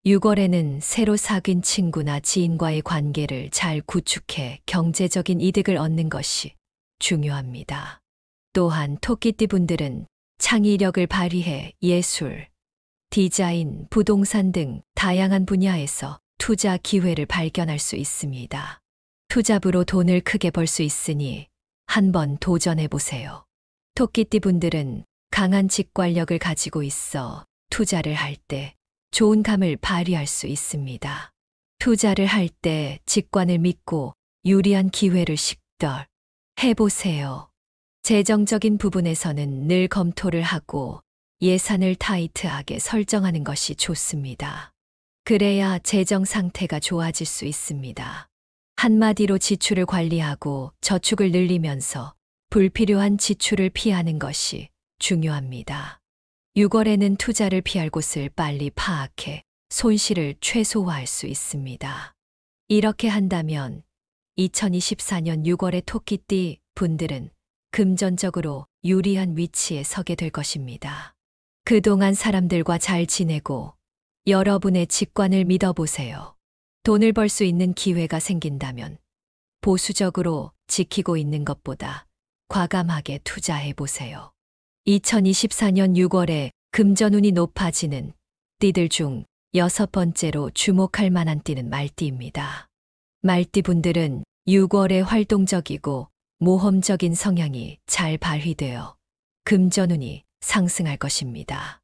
6월에는 새로 사귄 친구나 지인과의 관계를 잘 구축해 경제적인 이득을 얻는 것이 중요합니다. 또한 토끼띠 분들은 창의력을 발휘해 예술, 디자인, 부동산 등 다양한 분야에서 투자 기회를 발견할 수 있습니다. 투잡으로 돈을 크게 벌 수 있으니 한번 도전해 보세요. 토끼띠 분들은 강한 직관력을 가지고 있어 투자를 할 때 좋은 감을 발휘할 수 있습니다. 투자를 할 때 직관을 믿고 유리한 기회를 식덜 해보세요. 재정적인 부분에서는 늘 검토를 하고 예산을 타이트하게 설정하는 것이 좋습니다. 그래야 재정 상태가 좋아질 수 있습니다. 한마디로 지출을 관리하고 저축을 늘리면서 불필요한 지출을 피하는 것이 중요합니다. 6월에는 투자를 피할 곳을 빨리 파악해 손실을 최소화할 수 있습니다. 이렇게 한다면 2024년 6월의 토끼띠 분들은 금전적으로 유리한 위치에 서게 될 것입니다. 그동안 사람들과 잘 지내고 여러분의 직관을 믿어보세요. 돈을 벌 수 있는 기회가 생긴다면 보수적으로 지키고 있는 것보다 과감하게 투자해보세요. 2024년 6월에 금전운이 높아지는 띠들 중 6번째로 주목할 만한 띠는 말띠입니다. 말띠 분들은 6월에 활동적이고 모험적인 성향이 잘 발휘되어 금전운이 상승할 것입니다.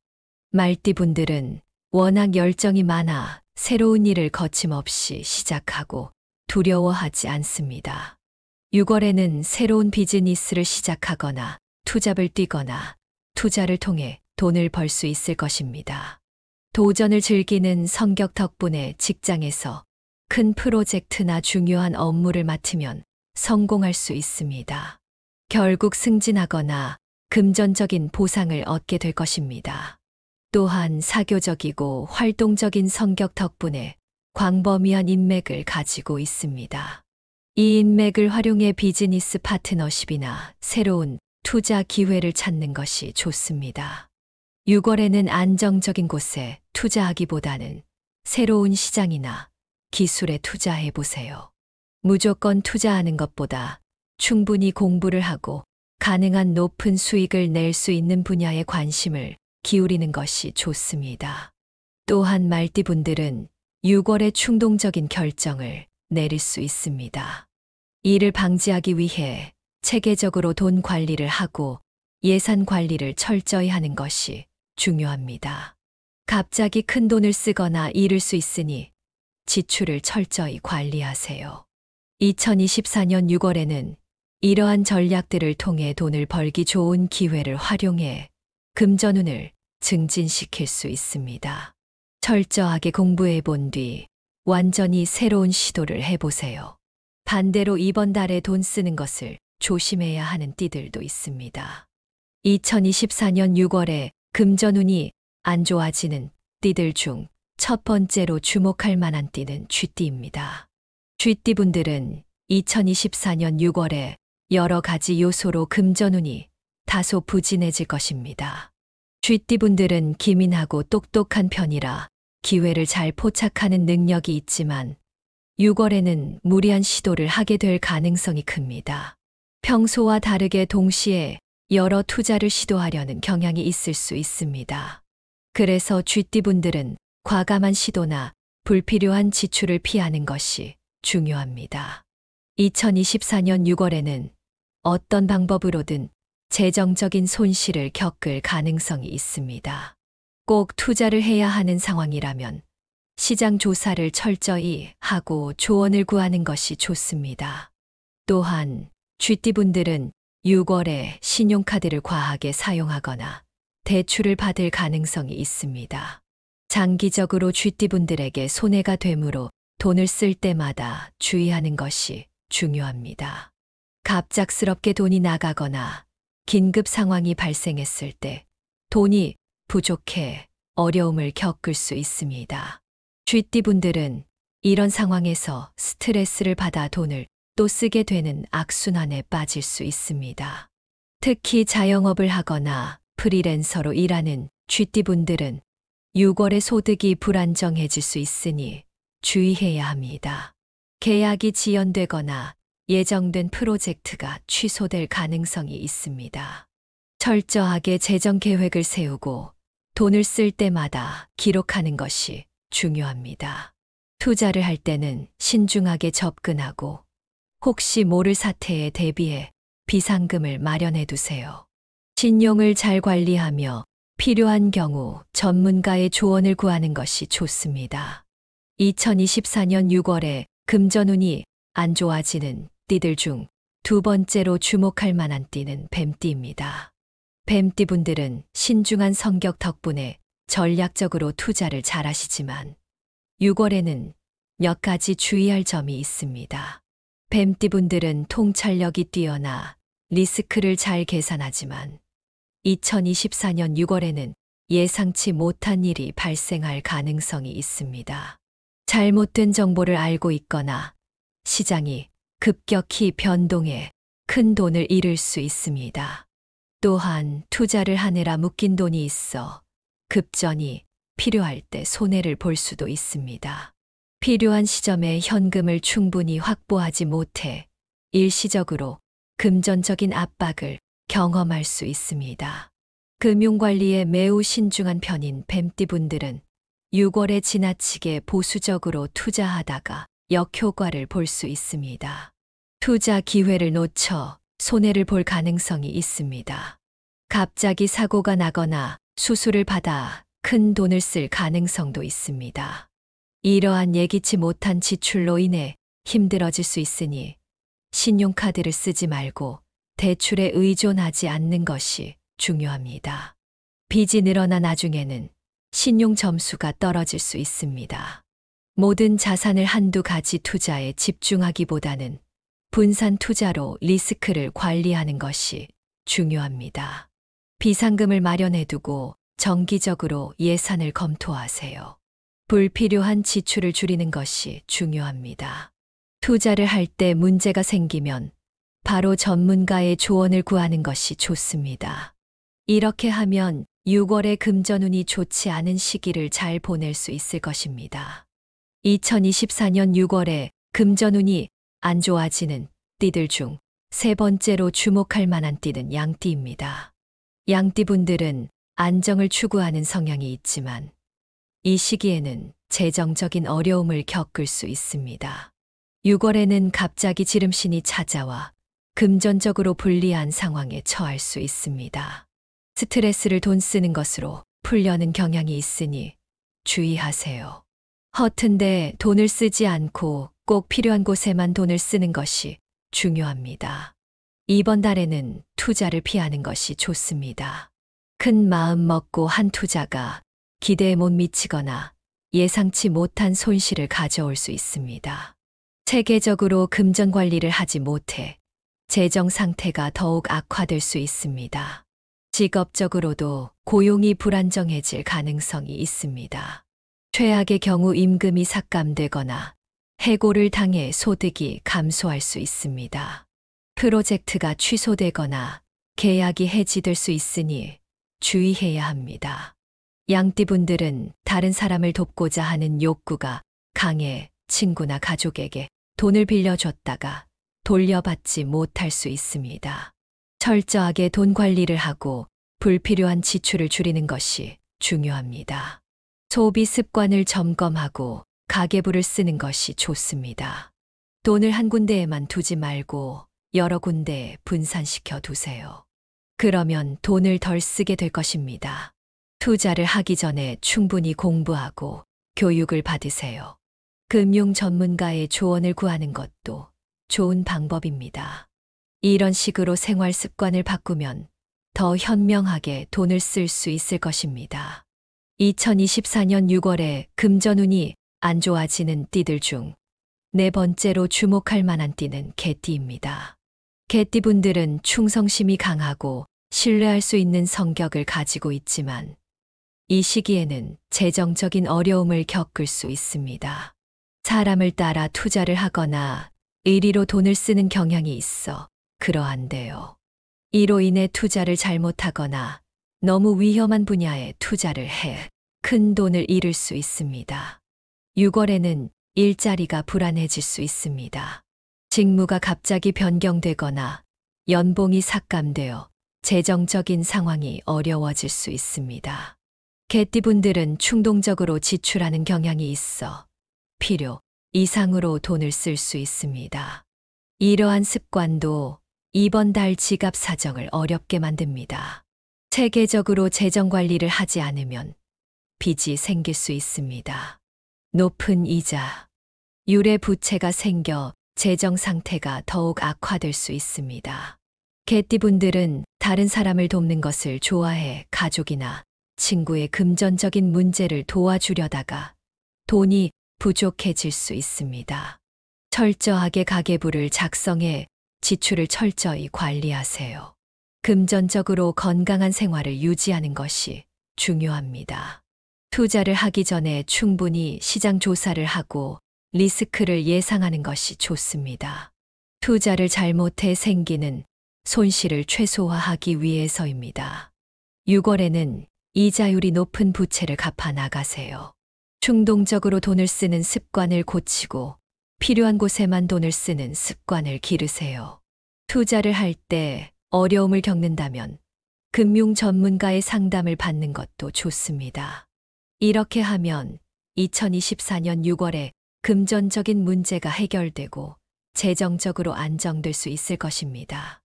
말띠 분들은 워낙 열정이 많아 새로운 일을 거침없이 시작하고 두려워하지 않습니다. 6월에는 새로운 비즈니스를 시작하거나 투잡을 뛰거나 투자를 통해 돈을 벌 수 있을 것입니다. 도전을 즐기는 성격 덕분에 직장에서 큰 프로젝트나 중요한 업무를 맡으면 성공할 수 있습니다. 결국 승진하거나 금전적인 보상을 얻게 될 것입니다. 또한 사교적이고 활동적인 성격 덕분에 광범위한 인맥을 가지고 있습니다. 이 인맥을 활용해 비즈니스 파트너십이나 새로운 투자 기회를 찾는 것이 좋습니다. 6월에는 안정적인 곳에 투자하기보다는 새로운 시장이나 기술에 투자해 보세요. 무조건 투자하는 것보다 충분히 공부를 하고 가능한 높은 수익을 낼 수 있는 분야에 관심을 기울이는 것이 좋습니다. 또한 말띠분들은 6월에 충동적인 결정을 내릴 수 있습니다. 이를 방지하기 위해 체계적으로 돈 관리를 하고 예산 관리를 철저히 하는 것이 중요합니다. 갑자기 큰 돈을 쓰거나 잃을 수 있으니 지출을 철저히 관리하세요. 2024년 6월에는 이러한 전략들을 통해 돈을 벌기 좋은 기회를 활용해 금전운을 증진시킬 수 있습니다. 철저하게 공부해 본 뒤 완전히 새로운 시도를 해보세요. 반대로 이번 달에 돈 쓰는 것을 조심해야 하는 띠들도 있습니다. 2024년 6월에 금전운이 안 좋아지는 띠들 중 첫 번째로 주목할 만한 띠는 쥐띠입니다. 쥐띠 분들은 2024년 6월에 여러 가지 요소로 금전운이 다소 부진해질 것입니다. 쥐띠 분들은 기민하고 똑똑한 편이라 기회를 잘 포착하는 능력이 있지만 6월에는 무리한 시도를 하게 될 가능성이 큽니다. 평소와 다르게 동시에 여러 투자를 시도하려는 경향이 있을 수 있습니다. 그래서 쥐띠 분들은 과감한 시도나 불필요한 지출을 피하는 것이 중요합니다. 2024년 6월에는 어떤 방법으로든 재정적인 손실을 겪을 가능성이 있습니다. 꼭 투자를 해야 하는 상황이라면 시장 조사를 철저히 하고 조언을 구하는 것이 좋습니다. 또한 쥐띠분들은 6월에 신용카드를 과하게 사용하거나 대출을 받을 가능성이 있습니다. 장기적으로 쥐띠분들에게 손해가 되므로 돈을 쓸 때마다 주의하는 것이 중요합니다. 갑작스럽게 돈이 나가거나 긴급 상황이 발생했을 때 돈이 부족해 어려움을 겪을 수 있습니다. 쥐띠분들은 이런 상황에서 스트레스를 받아 돈을 또 쓰게 되는 악순환에 빠질 수 있습니다. 특히 자영업을 하거나 프리랜서로 일하는 쥐띠분들은 6월에 소득이 불안정해질 수 있으니 주의해야 합니다. 계약이 지연되거나 예정된 프로젝트가 취소될 가능성이 있습니다. 철저하게 재정 계획을 세우고 돈을 쓸 때마다 기록하는 것이 중요합니다. 투자를 할 때는 신중하게 접근하고 혹시 모를 사태에 대비해 비상금을 마련해 두세요. 신용을 잘 관리하며 필요한 경우 전문가의 조언을 구하는 것이 좋습니다. 2024년 6월에 금전운이 안 좋아지는 띠들 중 두 번째로 주목할 만한 띠는 뱀띠입니다. 뱀띠분들은 신중한 성격 덕분에 전략적으로 투자를 잘하시지만 6월에는 몇 가지 주의할 점이 있습니다. 뱀띠분들은 통찰력이 뛰어나 리스크를 잘 계산하지만 2024년 6월에는 예상치 못한 일이 발생할 가능성이 있습니다. 잘못된 정보를 알고 있거나 시장이 급격히 변동해 큰 돈을 잃을 수 있습니다. 또한 투자를 하느라 묶인 돈이 있어 급전이 필요할 때 손해를 볼 수도 있습니다. 필요한 시점에 현금을 충분히 확보하지 못해 일시적으로 금전적인 압박을 경험할 수 있습니다. 금융관리에 매우 신중한 편인 뱀띠분들은 6월에 지나치게 보수적으로 투자하다가 역효과를 볼 수 있습니다. 투자 기회를 놓쳐 손해를 볼 가능성이 있습니다. 갑자기 사고가 나거나 수술을 받아 큰 돈을 쓸 가능성도 있습니다. 이러한 예기치 못한 지출로 인해 힘들어질 수 있으니 신용카드를 쓰지 말고 대출에 의존하지 않는 것이 중요합니다. 빚이 늘어나 나중에는 신용 점수가 떨어질 수 있습니다. 모든 자산을 한두 가지 투자에 집중하기보다는 분산 투자로 리스크를 관리하는 것이 중요합니다. 비상금을 마련해두고 정기적으로 예산을 검토하세요. 불필요한 지출을 줄이는 것이 중요합니다. 투자를 할 때 문제가 생기면 바로 전문가의 조언을 구하는 것이 좋습니다. 이렇게 하면 6월에 금전운이 좋지 않은 시기를 잘 보낼 수 있을 것입니다. 2024년 6월에 금전운이 안 좋아지는 띠들 중 세 번째로 주목할 만한 띠는 양띠입니다. 양띠분들은 안정을 추구하는 성향이 있지만 이 시기에는 재정적인 어려움을 겪을 수 있습니다. 6월에는 갑자기 지름신이 찾아와 금전적으로 불리한 상황에 처할 수 있습니다. 스트레스를 돈 쓰는 것으로 풀려는 경향이 있으니 주의하세요. 허튼데 돈을 쓰지 않고 꼭 필요한 곳에만 돈을 쓰는 것이 중요합니다. 이번 달에는 투자를 피하는 것이 좋습니다. 큰 마음 먹고 한 투자가 기대에 못 미치거나 예상치 못한 손실을 가져올 수 있습니다. 체계적으로 금전 관리를 하지 못해 재정 상태가 더욱 악화될 수 있습니다. 직업적으로도 고용이 불안정해질 가능성이 있습니다. 최악의 경우 임금이 삭감되거나 해고를 당해 소득이 감소할 수 있습니다. 프로젝트가 취소되거나 계약이 해지될 수 있으니 주의해야 합니다. 양띠분들은 다른 사람을 돕고자 하는 욕구가 강해 친구나 가족에게 돈을 빌려줬다가 돌려받지 못할 수 있습니다. 철저하게 돈 관리를 하고 불필요한 지출을 줄이는 것이 중요합니다. 소비 습관을 점검하고 가계부를 쓰는 것이 좋습니다. 돈을 한 군데에만 두지 말고 여러 군데에 분산시켜 두세요. 그러면 돈을 덜 쓰게 될 것입니다. 투자를 하기 전에 충분히 공부하고 교육을 받으세요. 금융 전문가의 조언을 구하는 것도 좋은 방법입니다. 이런 식으로 생활 습관을 바꾸면 더 현명하게 돈을 쓸 수 있을 것입니다. 2024년 6월에 금전운이 안 좋아지는 띠들 중 네 번째로 주목할 만한 띠는 개띠입니다. 개띠분들은 충성심이 강하고 신뢰할 수 있는 성격을 가지고 있지만 이 시기에는 재정적인 어려움을 겪을 수 있습니다. 사람을 따라 투자를 하거나 의리로 돈을 쓰는 경향이 있어 그러한데요. 이로 인해 투자를 잘못하거나 너무 위험한 분야에 투자를 해 큰 돈을 잃을 수 있습니다. 6월에는 일자리가 불안해질 수 있습니다. 직무가 갑자기 변경되거나 연봉이 삭감되어 재정적인 상황이 어려워질 수 있습니다. 개띠분들은 충동적으로 지출하는 경향이 있어 필요 이상으로 돈을 쓸 수 있습니다. 이러한 습관도 이번 달 지갑 사정을 어렵게 만듭니다. 체계적으로 재정 관리를 하지 않으면 빚이 생길 수 있습니다. 높은 이자, 유례 부채가 생겨 재정 상태가 더욱 악화될 수 있습니다. 개띠분들은 다른 사람을 돕는 것을 좋아해 가족이나 친구의 금전적인 문제를 도와주려다가 돈이 부족해질 수 있습니다. 철저하게 가계부를 작성해 지출을 철저히 관리하세요. 금전적으로 건강한 생활을 유지하는 것이 중요합니다. 투자를 하기 전에 충분히 시장 조사를 하고 리스크를 예상하는 것이 좋습니다. 투자를 잘못해 생기는 손실을 최소화하기 위해서입니다. 6월에는 이자율이 높은 부채를 갚아 나가세요. 충동적으로 돈을 쓰는 습관을 고치고 필요한 곳에만 돈을 쓰는 습관을 기르세요. 투자를 할 때 어려움을 겪는다면 금융 전문가의 상담을 받는 것도 좋습니다. 이렇게 하면 2024년 6월에 금전적인 문제가 해결되고 재정적으로 안정될 수 있을 것입니다.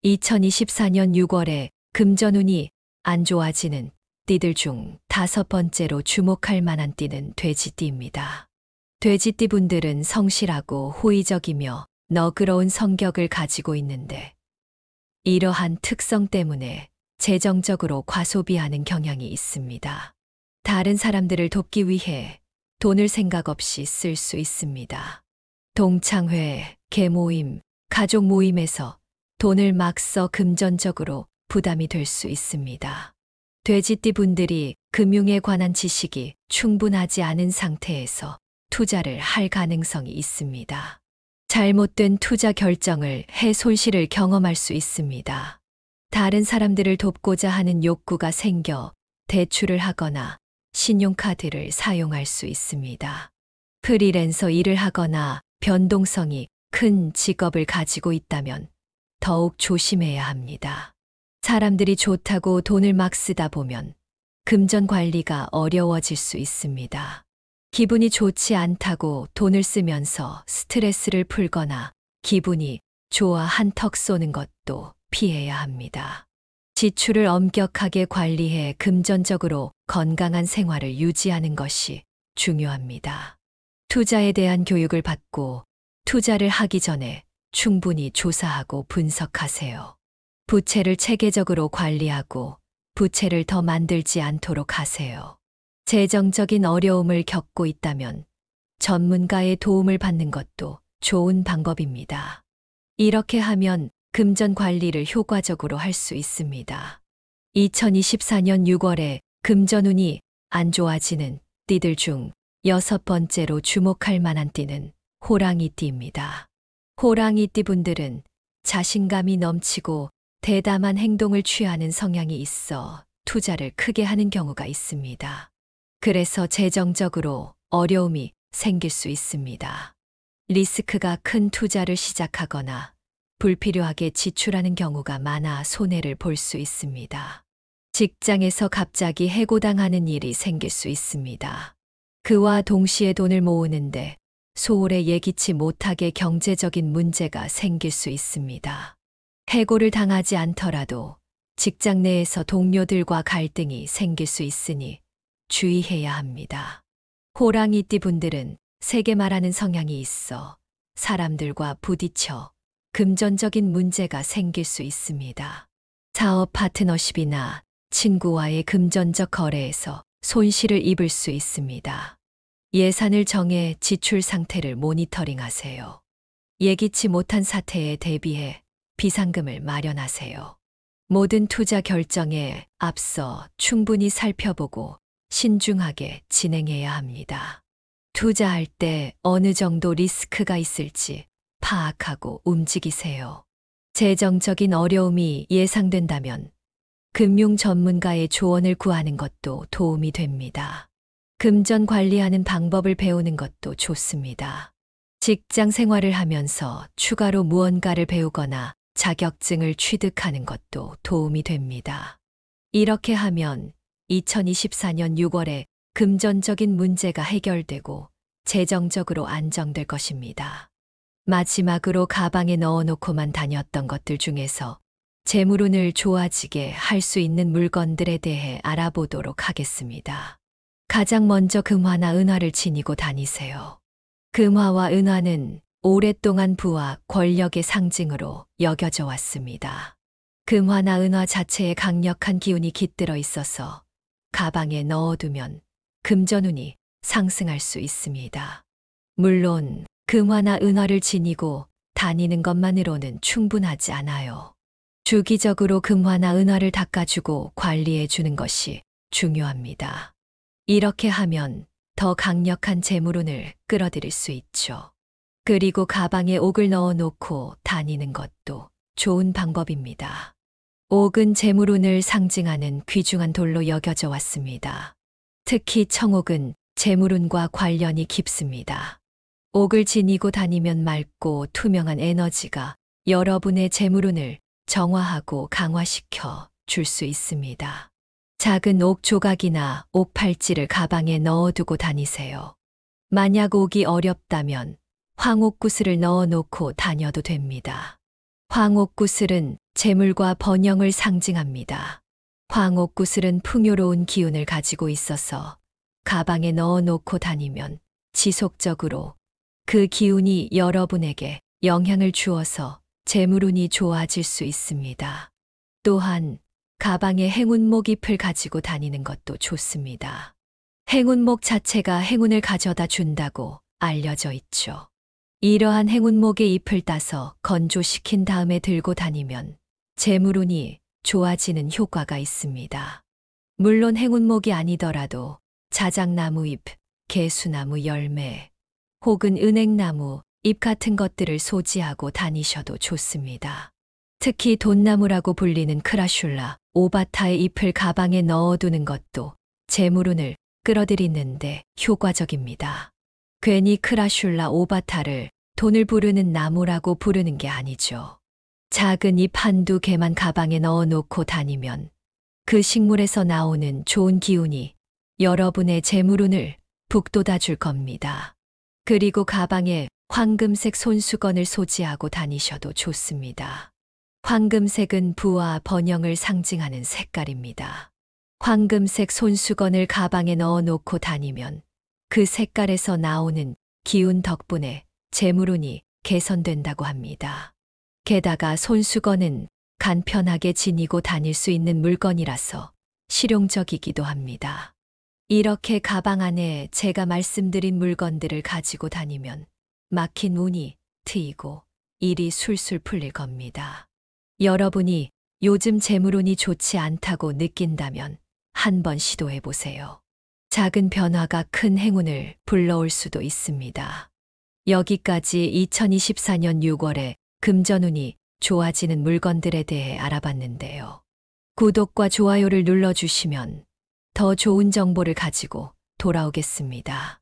2024년 6월에 금전운이 안 좋아지는 띠들 중 다섯 번째로 주목할 만한 띠는 돼지띠입니다. 돼지띠분들은 성실하고 호의적이며 너그러운 성격을 가지고 있는데 이러한 특성 때문에 재정적으로 과소비하는 경향이 있습니다. 다른 사람들을 돕기 위해 돈을 생각 없이 쓸 수 있습니다. 동창회, 계모임, 가족 모임에서 돈을 막 써 금전적으로 부담이 될 수 있습니다. 돼지띠 분들이 금융에 관한 지식이 충분하지 않은 상태에서 투자를 할 가능성이 있습니다. 잘못된 투자 결정을 해 손실을 경험할 수 있습니다. 다른 사람들을 돕고자 하는 욕구가 생겨 대출을 하거나 신용카드를 사용할 수 있습니다. 프리랜서 일을 하거나 변동성이 큰 직업을 가지고 있다면 더욱 조심해야 합니다. 사람들이 좋다고 돈을 막 쓰다 보면 금전 관리가 어려워질 수 있습니다. 기분이 좋지 않다고 돈을 쓰면서 스트레스를 풀거나 기분이 좋아 한턱 쏘는 것도 피해야 합니다. 지출을 엄격하게 관리해 금전적으로 건강한 생활을 유지하는 것이 중요합니다. 투자에 대한 교육을 받고 투자를 하기 전에 충분히 조사하고 분석하세요. 부채를 체계적으로 관리하고 부채를 더 만들지 않도록 하세요. 재정적인 어려움을 겪고 있다면 전문가의 도움을 받는 것도 좋은 방법입니다. 이렇게 하면 금전 관리를 효과적으로 할 수 있습니다. 2024년 6월에 금전운이 안 좋아지는 띠들 중 여섯 번째로 주목할 만한 띠는 호랑이띠입니다. 호랑이띠 분들은 자신감이 넘치고 대담한 행동을 취하는 성향이 있어 투자를 크게 하는 경우가 있습니다. 그래서 재정적으로 어려움이 생길 수 있습니다. 리스크가 큰 투자를 시작하거나 불필요하게 지출하는 경우가 많아 손해를 볼 수 있습니다. 직장에서 갑자기 해고당하는 일이 생길 수 있습니다. 그와 동시에 돈을 모으는데 소홀해 예기치 못하게 경제적인 문제가 생길 수 있습니다. 해고를 당하지 않더라도 직장 내에서 동료들과 갈등이 생길 수 있으니 주의해야 합니다. 호랑이띠 분들은 세게 말하는 성향이 있어 사람들과 부딪혀 금전적인 문제가 생길 수 있습니다. 사업 파트너십이나 친구와의 금전적 거래에서 손실을 입을 수 있습니다. 예산을 정해 지출 상태를 모니터링하세요. 예기치 못한 사태에 대비해 비상금을 마련하세요. 모든 투자 결정에 앞서 충분히 살펴보고 신중하게 진행해야 합니다. 투자할 때 어느 정도 리스크가 있을지 파악하고 움직이세요. 재정적인 어려움이 예상된다면 금융 전문가의 조언을 구하는 것도 도움이 됩니다. 금전 관리하는 방법을 배우는 것도 좋습니다. 직장 생활을 하면서 추가로 무언가를 배우거나 자격증을 취득하는 것도 도움이 됩니다. 이렇게 하면 2024년 6월에 금전적인 문제가 해결되고 재정적으로 안정될 것입니다. 마지막으로 가방에 넣어놓고만 다녔던 것들 중에서 재물운을 좋아지게 할 수 있는 물건들에 대해 알아보도록 하겠습니다. 가장 먼저 금화나 은화를 지니고 다니세요. 금화와 은화는 오랫동안 부와 권력의 상징으로 여겨져 왔습니다. 금화나 은화 자체에 강력한 기운이 깃들어 있어서 가방에 넣어두면 금전운이 상승할 수 있습니다. 물론 금화나 은화를 지니고 다니는 것만으로는 충분하지 않아요. 주기적으로 금화나 은화를 닦아주고 관리해 주는 것이 중요합니다. 이렇게 하면 더 강력한 재물운을 끌어들일 수 있죠. 그리고 가방에 옥을 넣어놓고 다니는 것도 좋은 방법입니다. 옥은 재물운을 상징하는 귀중한 돌로 여겨져 왔습니다. 특히 청옥은 재물운과 관련이 깊습니다. 옥을 지니고 다니면 맑고 투명한 에너지가 여러분의 재물운을 정화하고 강화시켜 줄 수 있습니다. 작은 옥 조각이나 옥 팔찌를 가방에 넣어두고 다니세요. 만약 옥이 어렵다면 황옥구슬을 넣어놓고 다녀도 됩니다. 황옥구슬은 재물과 번영을 상징합니다. 황옥구슬은 풍요로운 기운을 가지고 있어서 가방에 넣어놓고 다니면 지속적으로 그 기운이 여러분에게 영향을 주어서 재물운이 좋아질 수 있습니다. 또한 가방에 행운목 잎을 가지고 다니는 것도 좋습니다. 행운목 자체가 행운을 가져다 준다고 알려져 있죠. 이러한 행운목의 잎을 따서 건조시킨 다음에 들고 다니면 재물운이 좋아지는 효과가 있습니다. 물론 행운목이 아니더라도 자작나무 잎, 개수나무 열매, 혹은 은행나무 잎 같은 것들을 소지하고 다니셔도 좋습니다. 특히 돈나무라고 불리는 크라슐라, 오바타의 잎을 가방에 넣어두는 것도 재물운을 끌어들이는데 효과적입니다. 괜히 크라슐라 오바타를 돈을 부르는 나무라고 부르는 게 아니죠. 작은 잎 한두 개만 가방에 넣어놓고 다니면 그 식물에서 나오는 좋은 기운이 여러분의 재물운을 북돋아 줄 겁니다. 그리고 가방에 황금색 손수건을 소지하고 다니셔도 좋습니다. 황금색은 부와 번영을 상징하는 색깔입니다. 황금색 손수건을 가방에 넣어놓고 다니면 그 색깔에서 나오는 기운 덕분에 재물운이 개선된다고 합니다. 게다가 손수건은 간편하게 지니고 다닐 수 있는 물건이라서 실용적이기도 합니다. 이렇게 가방 안에 제가 말씀드린 물건들을 가지고 다니면 막힌 운이 트이고 일이 술술 풀릴 겁니다. 여러분이 요즘 재물운이 좋지 않다고 느낀다면 한번 시도해 보세요. 작은 변화가 큰 행운을 불러올 수도 있습니다. 여기까지 2024년 6월에 금전운이 좋아지는 물건들에 대해 알아봤는데요. 구독과 좋아요를 눌러주시면 더 좋은 정보를 가지고 돌아오겠습니다.